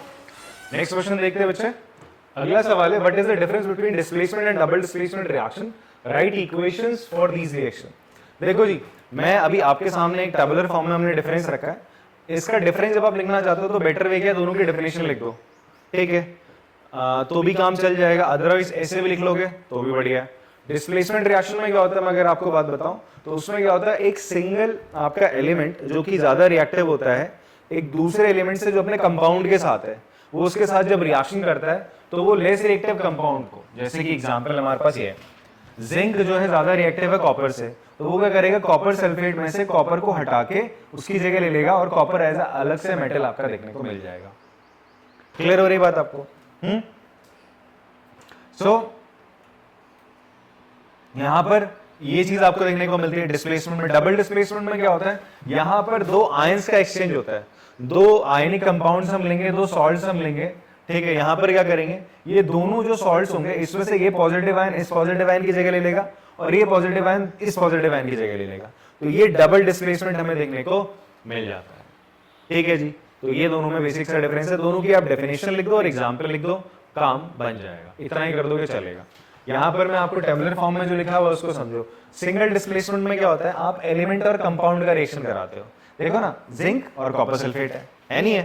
नेक्स्ट क्वेश्चन देखते हैं बच्चे, अगला सवाल है, what is the difference between displacement and double displacement reaction, right equations for these reaction. देखो जी, मैं अभी आपके सामने एक टेबुलर फॉर्म में हमने डिफरेंस रखा है। इसका डिफरेंस जब आप लिखना चाहते हो तो बेटर वे क्या, दोनों की डेफिनेशन लिख दो, ठीक है, तो भी काम चल जाएगा। अदरवाइज ऐसे भी लिख लोगे तो भी बढ़िया है। डिस्प्लेसमेंट रिएक्शन में क्या होता है, मैं अगर आपको बात बताऊं तो उसमें क्या होता है, एक सिंगल आपका एलिमेंट जो कि ज्यादा रिएक्टिव होता है एक दूसरे एलिमेंट से जो अपने कंपाउंड के साथ है, वो उसके साथ जब रिएक्शन करता है तो वो लेस रिएक्टिव कंपाउंड को, जैसे कि एग्जांपल हमारे पास ये है, जिंक जो है ज्यादा रिएक्टिव है कॉपर से, तो वो क्या करेगा, कॉपर सल्फेट में से कॉपर को हटा के उसकी जगह ले लेगा और कॉपर एज अलग से मेटल आपका देखने को मिल जाएगा। क्लियर हो रही बात आपको? सो यहां पर ये चीज आपको देखने को मिलती है डिस्प्लेसमेंट में। डबल डिस्प्लेसमेंट में क्या होता है, यहां पर दो आयंस का एक्सचेंज होता है, दो आयनिक कंपाउंड्स हम लेंगे, दो सॉल्ट्स हम लेंगे, ठीक है। यहां पर क्या करेंगे, ये दोनों जो सॉल्ट्स होंगे इसमें से ये पॉजिटिव आयन इस पॉजिटिव आयन की जगह ले लेगा और ये पॉजिटिव आयन इस पॉजिटिव आयन की जगह ले लेगा, तो ये डबल डिस्प्लेसमेंट हमें देखने को मिल जाता है, ठीक है जी। तो ये दोनों में बेसिक सा डिफरेंस है, दोनों की आप डेफिनेशन लिख दो और एग्जाम्पल लिख दो, काम बन जाएगा, इतना ही कर दोगे चलेगा। यहां पर मैं आपको टेबुलर फॉर्म में जो लिखा हुआ है उसको समझो। सिंगल डिस्प्लेसमेंट में क्या होता है, आप एलिमेंट और कंपाउंड का रिएक्शन कराते हो, देखो ना, जिंक और कॉपर सल्फेट है नहीं है,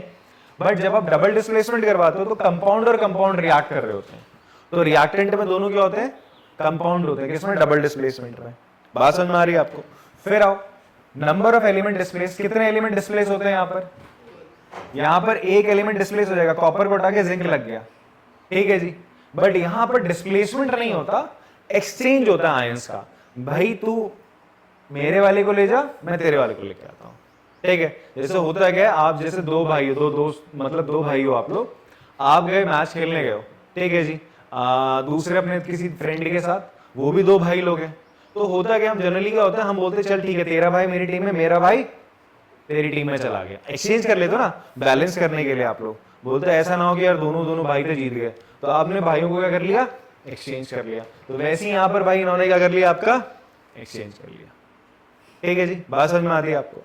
बट जब आप डबल डिस्प्लेसमेंट करवाते हो तो कंपाउंड और कंपाउंड रिएक्ट कर रहे होते हैं, तो रिएक्टेंट में दोनों क्या होते हैं, कंपाउंड होते हैं, किसमें, डबल डिस्प्लेसमेंट में। बात समझ में आ रही है आपको? फिर आओ, नंबर ऑफ एलिमेंट डिस्प्लेस, कितने एलिमेंट डिस्प्लेस होते हैं यहाँ पर एक एलिमेंट डिस्प्लेस हो जाएगा, कॉपर को हटा के जिंक लग गया, ठीक है जी। बट यहां पर डिस्प्लेसमेंट नहीं होता, एक्सचेंज होता है आयंस का। भाई तू मेरे वाले को ले जा, मैं तेरे वाले को लेके आता हूं, ठीक है। जैसे होता है क्या, आप जैसे दो भाई हो, दो दोस्त, मतलब दो भाई हो आप लोग, आप गए मैच खेलने गए हो, ठीक है जी, दूसरे अपने किसी फ्रेंड के साथ, वो भी दो भाई लोग हैं, तो होता है कि हम जनरली क्या होता है, हम बोलते चल ठीक है, तेरा भाई मेरी टीम में, मेरा भाई तेरी टीम में चला गया, एक्सचेंज कर लेते हो ना, बैलेंस करने के लिए आप लोग बोलते ऐसा ना हो कि यार दोनों भाई तो जीत गए, तो आपने भाइयों को क्या कर लिया, एक्सचेंज कर लिया। तो वैसे ही यहां पर भाई इन्होंने क्या कर लिया, आपका एक्सचेंज कर लिया, ठीक है जी। बात समझ में आती है आपको?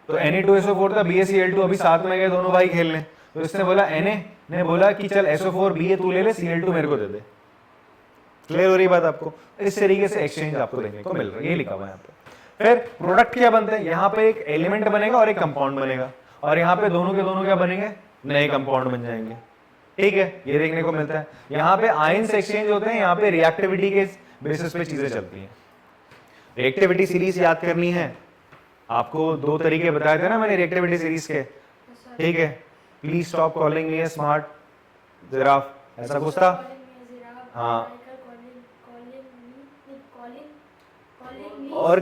तो Na2SO4 था, BaCl2, अभी साथ में गए दोनों भाई खेलने, तो इसने बोला, Na ने बोला कि चल SO4 Ba तू ले ले, Cl2 मेरे को दे दे। क्लियर हो रही बात आपको? इस तरीके से एक्सचेंज आपको देखने को मिल रहा है, ये लिखा हुआ है यहाँ पे। फिर प्रोडक्ट क्या बनते हैं, यहाँ पे एक एलिमेंट बनेगा और एक कंपाउंड बनेगा, और यहाँ पे दोनों के दोनों क्या बनेंगे, नए कंपाउंड बन जाएंगे, ठीक है, ये देखने को मिलता है। यहाँ पे आयंस एक्सचेंज होते हैं, यहाँ पे रिएक्टिविटी के बेसिस पे चीजें चलती हैं। रिएक्टिविटी सीरीज याद करनी है आपको, दो तरीके बताए थे ना मैंने रिएक्टिविटी सीरीज के, ठीक है। Please stop calling me smart giraffe, ऐसा कुछ था, हाँ, और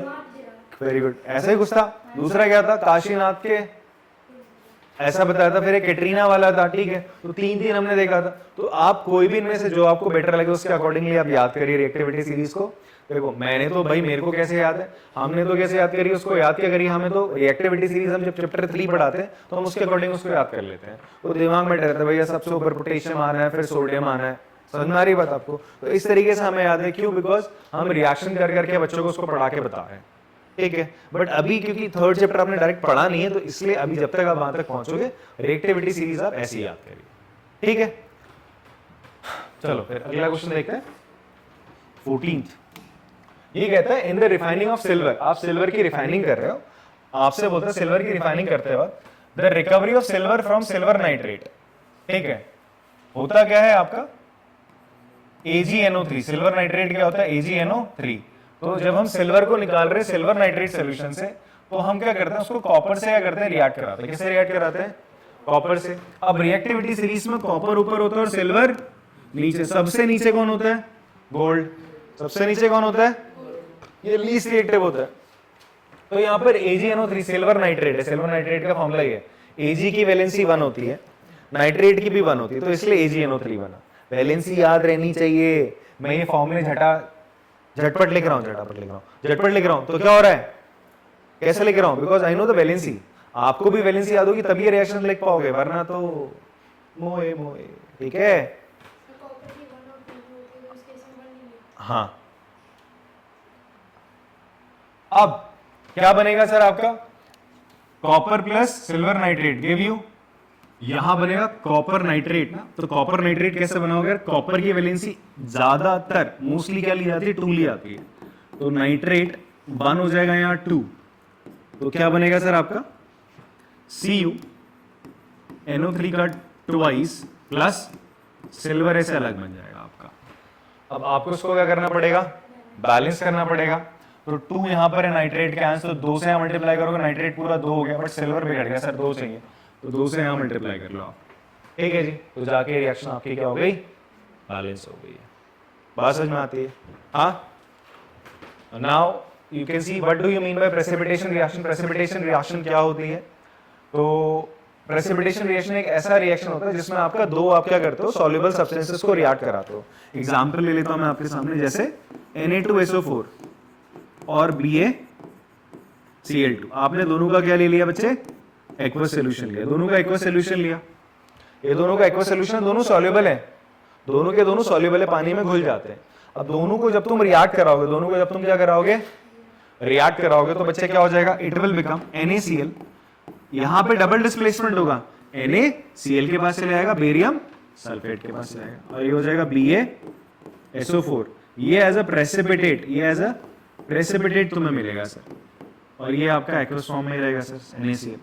वेरी गुड, ऐसा ही कुछ था। दूसरा क्या था, काशीनाथ के ऐसा बताया था, फिर एक कैटरीना वाला था, ठीक है। तो तीन हमने देखा था, तो आप कोई भी इनमें से जो आपको बेटर लगे उसके अकॉर्डिंगली आप याद करिए रिएक्टिविटी सीरीज को। देखो मैंने तो भाई, मेरे को कैसे याद है, हमने तो कैसे याद करी, उसको याद क्या करी, हमें तो रिएक्टिविटी सीरीज हम जब चैप्टर 3 पढ़ाते हैं तो हम उसके अकॉर्डिंग उसको याद कर लेते हैं, तो दिमाग में रहता है भैया सबसे ऊपर पोटेशियम आना है, फिर सोडियम आना है, समझ में आ रही बात आपको? तो इस तरीके से हमें याद है, क्यों, बिकॉज हम रिएक्शन कर करके बच्चों को उसको पढ़ा के बता रहे हैं, ठीक है। बट अभी क्योंकि थर्ड चैप्टर आपने डायरेक्ट पढ़ा नहीं है, तो इसलिए अभी जब तक आप वहां तक पहुंचोगे रिएक्टिविटी सीरीज आप ऐसे याद करिए, ठीक है। चलो फिर अगला क्वेश्चन देखते हैं, 14th। ये कहता है in the refining of silver, आप सिल्वर की रिफाइनिंग कर रहे हो, आपसे बोलता है सिल्वर की रिफाइनिंग करते वक्त the recovery of silver from silver nitrate, ठीक है। होता क्या है आपका AgNO3, सिल्वर नाइट्रेट क्या होता है, AgNO3। तो जब हम सिल्वर को निकाल रहे हैं सिल्वर नाइट्रेट सोल्यूशन से, तो हम क्या करते हैं, उसको कॉपर से क्या करते हैं, रिएक्ट कराते हैं। किससे रिएक्ट कराते हैं, कॉपर से। अब रिएक्टिविटी सीरीज में कॉपर ऊपर होता है और सिल्वर नीचे, सबसे नीचे कौन होता है, गोल्ड, सबसे नीचे कौन होता है, ये लीस्ट रिएक्टिव होता है। तो यहाँ पर AgNO3 सिल्वर नाइट्रेट है, सिल्वर नाइट्रेट का फॉर्मूला ये है, Ag की वैलेंसी 1 होती है, नाइट्रेट की भी 1 होती है, तो इसलिए AgNO3 बना। वैलेंसी याद रहनी चाहिए, मैं ये फॉर्मूले झटपट लिख रहा हूं, तो क्या हो रहा है, कैसे लिख रहा हूं, because I know the valency. आपको भी वैलेंसी याद होगी तभी ये रिएक्शन लिख पाओगे, वरना तो मोए, ठीक है। हाँ, अब क्या बनेगा सर आपका, copper plus silver nitrate give you, यहां बनेगा कॉपर नाइट्रेट ना। तो कॉपर नाइट्रेट कैसे बनाओगे, कॉपर की वैलेंसी ज्यादातर मोस्टली क्या ली जाती है, 2 ली जाती है, तो नाइट्रेट 1 हो जाएगा यहां 2, तो क्या बनेगा सर आपका CuNO3 का ट्वाइस प्लस सिल्वर ऐसे अलग बन जाएगा आपका। अब आपको इसको क्या करना पड़ेगा, बैलेंस करना पड़ेगा। तो 2 यहां पर है नाइट्रेट के आंसर, तो 2 से यहां मल्टीप्लाई करोगे, नाइट्रेट पूरा 2 हो गया, बट सिल्वर बिगड़ गया सर, 2 चाहिए, तो 2 से यहां मल्टीप्लाई कर लो आप, ठीक है जी। तो जाके रिएक्शन आपकी क्या हो गई, बैलेंस हो गई है। बात समझ में आती है? हाँ, now you can see what do you mean by precipitation reaction. Precipitation reaction क्या होती है, तो प्रेसिपिटेशन रिएक्शन एक ऐसा रिएक्शन होता है जिसमें आपका दो, आप क्या करते हो, सॉल्युबल सब्सटेंसेस को रिएक्ट कराते हो। एग्जांपल ले लेता हूं मैं आपके सामने, जैसे Na2SO4 और BaCl2, आपने दोनों का क्या ले लिया बच्चे, एक्वस सॉल्यूशन लिया, दोनों का एक्वस सॉल्यूशन लिया। ये दोनों का एक्वस सॉल्यूशन, दोनों सॉल्युबल है, दोनों के दोनों सॉल्युबल है, पानी में घुल जाते हैं। अब दोनों को जब तुम रिएक्ट कराओगे, दोनों को जब तुम क्या कराओगे, रिएक्ट कराओगे, तो बच्चे क्या हो जाएगा, इट विल बिकम NaCl। यहां पे डबल डिस्प्लेसमेंट होगा, NaCl के पास चले जाएगा, बेरियम सल्फेट के पास चले जाएगा, और ये हो जाएगा BaSO4। ये एज अ प्रेसिपिटेट, ये एज अ प्रेसिपिटेट तुम्हें मिलेगा सर, और ये आपका एक्वस फॉर्म में रहेगा सर, NaCl,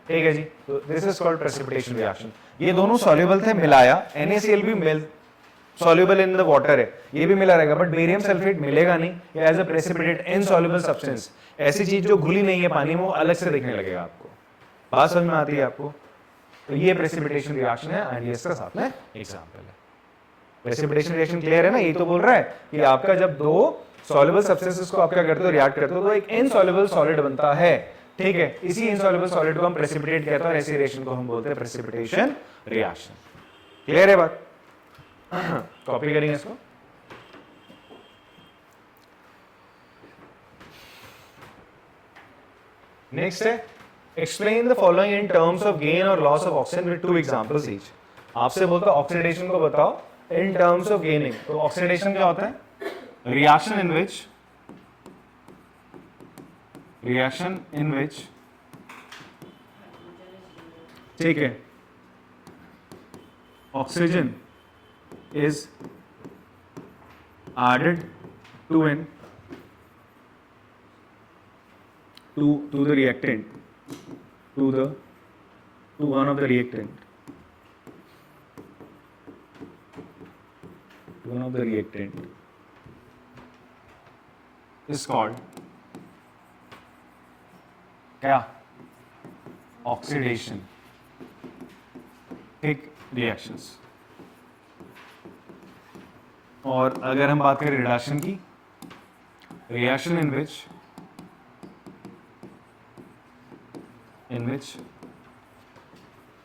ठीक है जी। तो this is called precipitation reaction. ये दोनों सॉल्युबल थे, मिलाया, NaCl भी मिल soluble in the water है, ये भी मिला रहेगा, बट बेरियम सल्फेट मिलेगा नहीं, या as a precipitate insoluble substance, ऐसी चीज जो घुली नहीं है पानी में, वो अलग से दिखने लगेगा आपको। बात समझ में आती है आपको? तो ये प्रेसिपिटेशन रिएक्शन है एंड ये इसका साथ में एग्जांपल है। प्रेसिपिटेशन रिएक्शन क्लियर है ना? ये तो बोल रहा है कि आपका जब दो सॉल्युबल सब्सटेंसेस को आप क्या करते हो, रिएक्ट करते हो, तो एक इनसॉल्युबल सॉलिड बनता है, ठीक है? इसी इनसॉल्युबल सॉलिड को हम प्रेसिपिटेट कहते हैं और ऐसी रिएक्शन को हम बोलते हैं प्रेसिपिटेशन रिएक्शन। क्लियर है बात? कॉपी करेंगे इसको। नेक्स्ट है explain the following in terms of gain और loss of oxygen with 2 examples each. आपसे बोलता है ऑक्सीडेशन को बताओ इन टर्म्स ऑफ गेनिंग। तो ऑक्सीडेशन क्या होता है? रिएक्शन इन विच ठीक है oxygen is added to the reactant, to one of the reactant, is called क्या? ऑक्सीडेशन। ठीक, रिएक्शंस। और अगर हम बात करें रिडक्शन की, reaction in which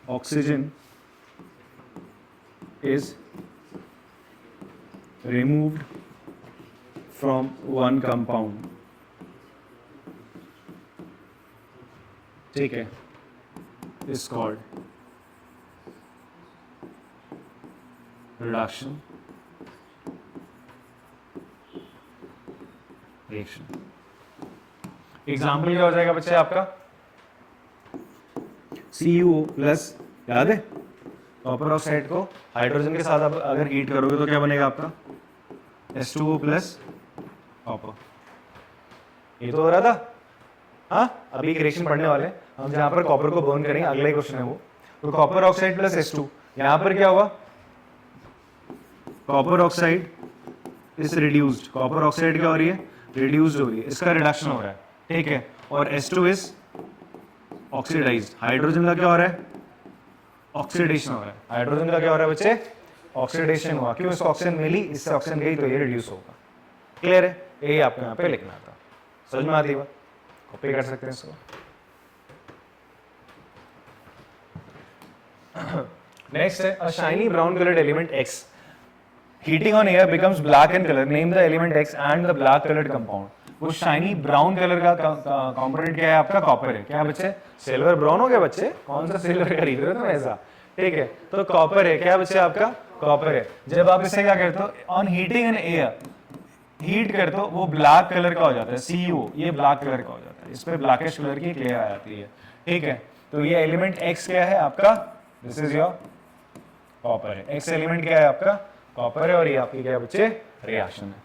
oxygen is removed from one compound, ठीक है, is called reduction reaction. Example क्या हो जाएगा बच्चे आपका? CuO प्लस, याद है कॉपर ऑक्साइड को हाइड्रोजन के साथ आप अगर हीट करोगे तो क्या बनेगा आपका? H2O plus copper. ये तो हो रहा था, हाँ? अभी एक रिएक्शन पढ़ने वाले हैं हम जहां पर कॉपर को बर्न करेंगे, अगला ही क्वेश्चन है वो। तो कॉपर ऑक्साइड प्लस H2, यहां पर क्या हुआ? Copper oxide is reduced, copper oxide क्या हो रही है? रिड्यूस्ड हो रही है, इसका रिडक्शन हो रहा है, ठीक है। और H2 इज ऑक्सीडाइज्ड, हाइड्रोजन का क्या हो रहा है? ऑक्सीडेशन हो रहा है। हाइड्रोजन का क्या हो रहा है बच्चे? ऑक्सीडेशन हुआ। क्यों? इसको ऑक्सीजन मिली, इससे ऑक्सीजन गई तो ये रिड्यूस होगा। क्लियर है? यही आपको यहाँ पे लिखना था। समझ में आती बात? कॉपी कर सकते हैं इसको। नेक्स्ट है अ shiny brown coloured element X heating on air becomes black in color, name the element X and the black colored compound। वो शाइनी ब्राउन कलर का कंपोनेंट क्या है आपका? कॉपर है। क्या है बच्चे? सिल्वर ब्राउन हो गया बच्चे? कौन सा सिल्वर खरीद रहे हो तुम ऐसा? ठीक है, तो कॉपर है। क्या बच्चे आपका? कॉपर है। जब आप इसे क्या करते हो, on heating in air, heat करते हो, वो ब्लैक कलर का हो जाता है, CuO, ये ब्लैक कलर का हो जाता है, इस पे ब्लैकिश कलर की लेयर आ जाती है, ठीक है। तो ये एलिमेंट X क्या है आपका? दिस इज योर कॉपर है। X एलिमेंट क्या है आपका? कॉपर है। और ये आपकी क्या है बच्चे? रिएक्शन है,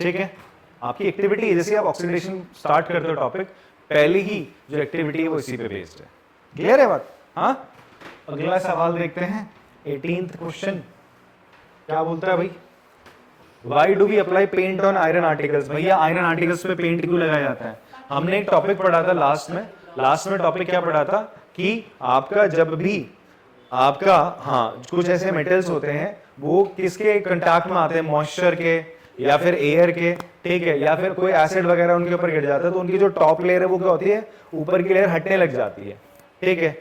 ठीक है। आपकी एक्टिविटी जैसे आप ऑक्सीडेशन स्टार्ट करते हो टॉपिक, पहले ही जो एक्टिविटी है वो इसी पे बेस्ड है। क्लियर है बात? हाँ, अगला सवाल देखते हैं 18th क्वेश्चन। क्या बोलता है भाई? Why do we apply paint on iron articles? भैया आयरन आर्टिकल्स पे पेंट क्यों लगाया जाता है? हमने एक टॉपिक पढ़ा था लास्ट में टॉपिक क्या पढ़ा था कि आपका जब भी आपका कुछ ऐसे मेटल्स होते हैं वो किसके कांटेक्ट में आते हैं? मॉइस्चर के या फिर एयर के, ठीक है, या फिर कोई एसिड वगैरह उनके ऊपर गिर जाता है तो उनकी जो टॉप लेयर है वो क्या होती है? ऊपर की लेयर हटने लग जाती है, ठीक है।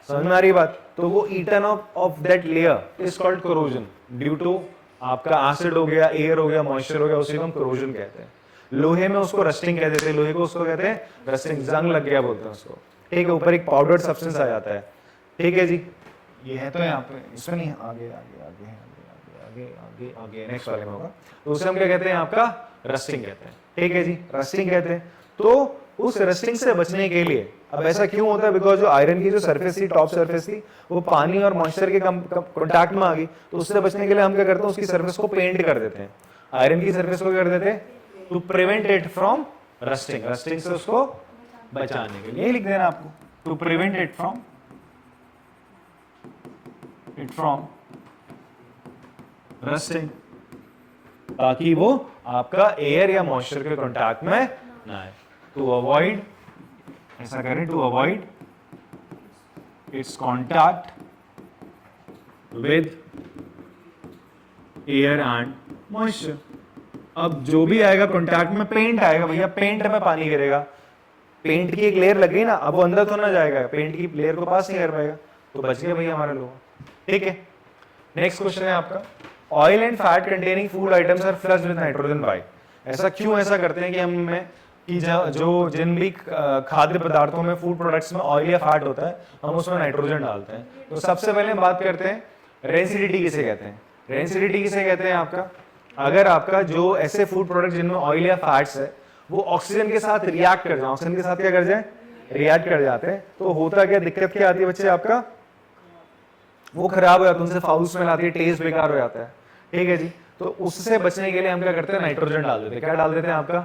समझ में आ रही बात? तो वो eaten off that layer is called corrosion, due to आपका एसिड हो गया, एयर हो गया, मॉइस्चर हो गया, उसी को हम कोरोजन कहते हैं। लोहे में उसको रस्टिंग कह देते हैं, लोहे को उसको कहते हैं रस्टिंग, जंग लग गया बोलते हैं उसको, ठीक है। ऊपर एक पाउडर्ड सब्सटेंस आ जाता है, ठीक है जी। ये है तो यहाँ पे इसमें नहीं, आगे आगे आगे आगे आगे आगे नेक्स्ट वाले में होगा। तो उसे हम क्या कहते हैं? आपका रस्टिंग कहते हैं, ठीक है जी, रस्टिंग कहते हैं। तो उस रस्टिंग से बचने के लिए, अब ऐसा क्यों होता है? बिकॉज जो आयरन की जो सरफेस थी, टॉप सरफेस थी, वो पानी और मॉइस्चर के कॉन्टैक्ट में आ गई, तो उससे बचने के लिए हम क्या करते हैं? उसकी सरफेस को पेंट कर देते हैं। आयरन की सरफेस को कर देते हैं to prevent it from rusting, rusting से उसको बचाने के लिए। यही लिख देना आपको, to prevent it from it from rusting, ताकि वो आपका एयर या मॉइस्चर के कांटेक्ट में ना आए। टू अवॉइड, ऐसा करें, to avoid its contact with air and moisture. अब जो भी आएगा कांटेक्ट में, पेंट आएगा भैया, पेंट में पानी गिरेगा, पेंट की एक लेयर लग गई ना, अब वो अंदर तो ना जाएगा, पेंट की लेयर को पास नहीं कर पाएगा, तो बच गया भैया हमारे लोग। ठीक है, नेक्स्ट क्वेश्चन है आपका, oil and fat containing food items are flushed with nitrogen why. ऐसा क्यों ऐसा करते हैं कि हम में कि जो जिन भी खाद्य पदार्थों में, फूड प्रोडक्ट्स में ऑयल या फैट होता है, हम उसमें नाइट्रोजन डालते हैं। तो सबसे पहले हम बात करते हैं रेंसिडिटी किसे कहते हैं। रेंसिडिटी किसे कहते हैं आपका, अगर आपका जो ऐसे फूड प्रोडक्ट जिनमें ऑयल या फैट्स है वो ऑक्सीजन के साथ रिएक्ट कर जाए, ऑक्सीजन के साथ क्या कर जाए, रिएक्ट कर जाते हैं, तो होता क्या, दिक्कत क्या आती है बच्चे, आपका वो खराब हो जाता है, उनसे फाउल स्मेल आती है, टेस्ट बेकार हो जाता है। ठीक है जी, तो उससे बचने के लिए हम क्या करते हैं, नाइट्रोजन डाल देते हैं। क्या डाल देते हैं आपका,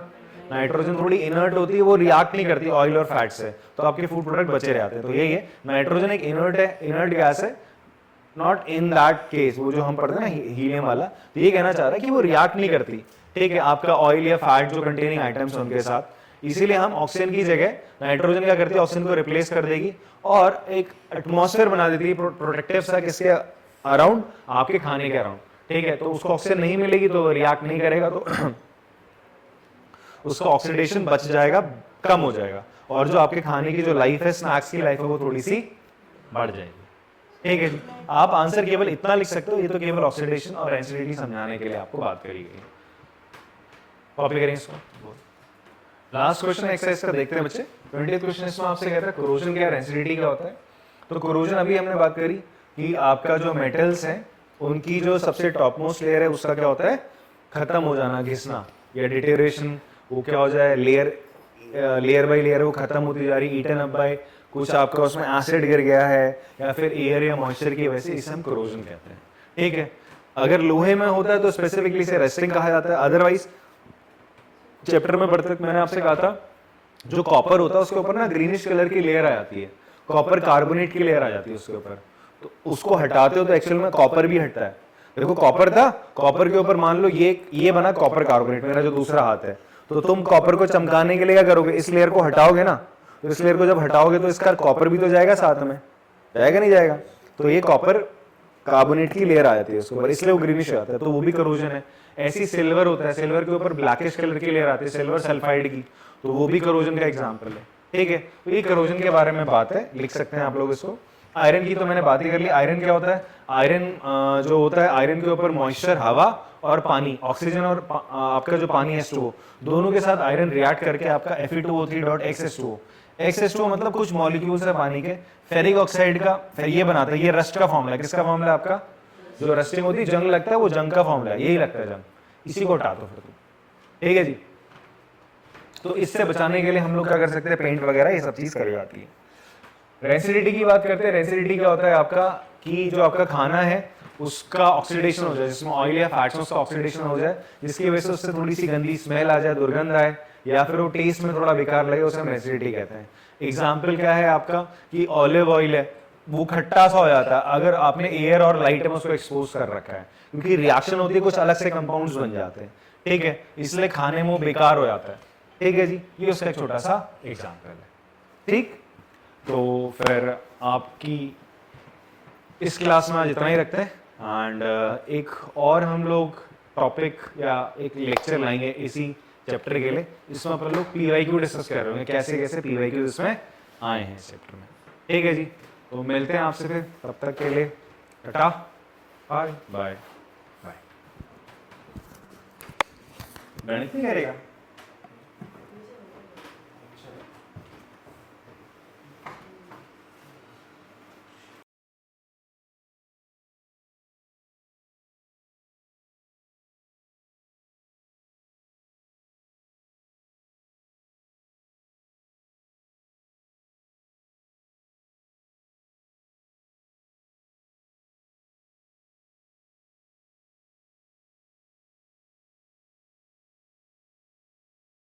नाइट्रोजन थोड़ी इनर्ट होती है, वो रिएक्ट नहीं करती ऑयल और फैट से, तो आपके फूड प्रोडक्ट बचे रहते हैं। तो यही है, नाइट्रोजन एक इनर्ट है, इनर्ट गैस है, नॉट इन दैट केस, वो जो हम पढ़ते हैं ना हीलियम वाला, तो ये कहना चाह रहा है कि वो रिएक्ट नहीं करती, ठीक है, आपका ऑयल या फैट जो कंटेनिंग आइटम्स उनके साथ। इसीलिए हम ऑक्सीजन की जगह नाइट्रोजन क्या करती है, ऑक्सीजन को रिप्लेस कर देगी और एक एटमॉस्फेयर बना देती है प्रोटेक्टिव सा, किसके अराउंड, आपके खाने के अराउंड। ठीक है, तो उसको ऑक्सीजन नहीं मिलेगी तो रिएक्ट नहीं करेगा, तो उसका ऑक्सीडेशन बच जाएगा, कम हो जाएगा, और जो आपके खाने की जो लाइफ है, स्नैक्स की लाइफ है, वो थोड़ी सी बढ़ जाएगी। ठीक है जी, आप आंसर केवल इतना लिख सकते हो, ये तो केवल ऑक्सीडेशन और रेंसिडिटी समझाने के लिए आपको बात करी गई। कॉपी करें इसको। लास्ट क्वेश्चन एक्सरसाइज का देखते हैं बच्चे। 20th क्वेश्चन इसमें आपसे कहता है कोरोजन क्या है, रेंसिडिटी क्या होता है। तो कोरोजन अभी हमने बात करी कि आपका जो मेटल्स हैं उनकी जो सबसे टॉप मोस्ट लेयर है उसका क्या होता है, खत्म हो जाना, घिसना या डिटेरियोरेशन, वो क्या हो जाए, लेयर बाय लेयर वो खत्म होती जा रही, ईटन अप बाय कुछ आपका उसमें एसिड गिर गया है या फिर एयर या मॉइस्चर की वजह से, इसे हम कोरोजन कहते हैं। ठीक है, अगर लोहे में होता है तो स्पेसिफिकली इसे रस्टिंग कहा जाता है। अदरवाइज चैप्टर में पढ़ते मैंने आपसे कहा था, जो कॉपर होता है उसके ऊपर ना ग्रीनिश कलर की लेयर आ जाती है, कॉपर कार्बोनेट की लेयर आ जाती है उसके ऊपर, तो उसको हटाते हो तो एक्चुअल में कॉपर भी हटता है। देखो कॉपर था, कॉपर के ऊपर मान लो ये बना कॉपर कार्बोनेट, मेरा जो दूसरा हाथ है, तो तुम कॉपर को चमकाने के लिए क्या करोगे, इस लेयर को हटाओगे ना, तो इस लेयर को जब हटाओगे तो इसका कॉपर भी तो जाएगा साथ में, जाएगा नहीं जाएगा, तो ये कॉपर कार्बोनेट की लेयर आ जाती है उसके ऊपर, इसलिए वो ग्रीनिश हो जाता है, तो वो भी करोजन है। ऐसी सिल्वर होता है, सिल्वर के ऊपर ब्लैकिश कलर की लेयर आती है, सिल्वर सल्फाइड की, तो वो भी करोजन का एग्जांपल है। ठीक है, तो ये करोजन के बारे में बात है, लिख सकते हैं आप लोग इसको। आयरन की तो मैंने बात ही कर ली। आयरन क्या होता है, आयरन जो होता है, आयरन के ऊपर मॉइस्चर, हवा और पानी, ऑक्सीजन और आपका जो पानी H2O, दोनों के साथ आयरन रिएक्ट करके आपका Fe2O3.XH2O, XH2O मतलब कुछ मॉलिक्यूल्स है पानी के, फेरिक ऑक्साइड का, फिर ये बनाता है, ये रस्ट का फॉर्मूला है। किसका फॉर्मूला है आपका, जो रस्टिंग होती है, जंग लगता है, वो जंग का फॉर्मूला है, यही लगता है जंग, इसी को हटा दो फिर। ठीक है जी, तो इससे बचाने के लिए हम लोग क्या कर सकते हैं, पेंट वगैरह ये सब चीज करी जाती है। रेंसिडिटी की बात करते हैं। रेंसिडिटी क्या होता है आपका, कि जो आपका खाना है उसका ऑक्सीडेशन हो जाए, जिसमें ऑयल या फैट्स उसका ऑक्सीडेशन हो जाए, जिसकी वजह से उससे थोड़ी सी गंदी स्मेल आ जाए, दुर्गंध आए, या फिर वो टेस्ट में थोड़ा बेकार लगे, उसे हम रेंसिडिटी कहते हैं। एग्जाम्पल क्या है आपका, कि ऑलिव ऑयल है, वो खट्टा सा हो जाता है अगर आपने एयर और लाइट में उसको एक्सपोज कर रखा है, क्योंकि रिएक्शन होती है, कुछ अलग से कंपाउंड्स बन जाते हैं। ठीक है, इसलिए खाने में वो बेकार हो जाता है। ठीक है जी, ये उसका एक छोटा सा एग्जाम्पल है। ठीक, तो फिर आपकी इस क्लास में आज इतना ही रखते हैं, एंड एक और हम लोग टॉपिक या एक लेक्चर लाएंगे इसी चैप्टर के लिए, इसमें अपन लोग PYQ डिस्कस कर रहे हैं, कैसे कैसे PYQ इसमें आए हैं इस चैप्टर में। ठीक है जी, तो मिलते हैं आपसे फिर, तब तक के लिए टाटा, बाय बाय बाय। गणित नहीं करेगा।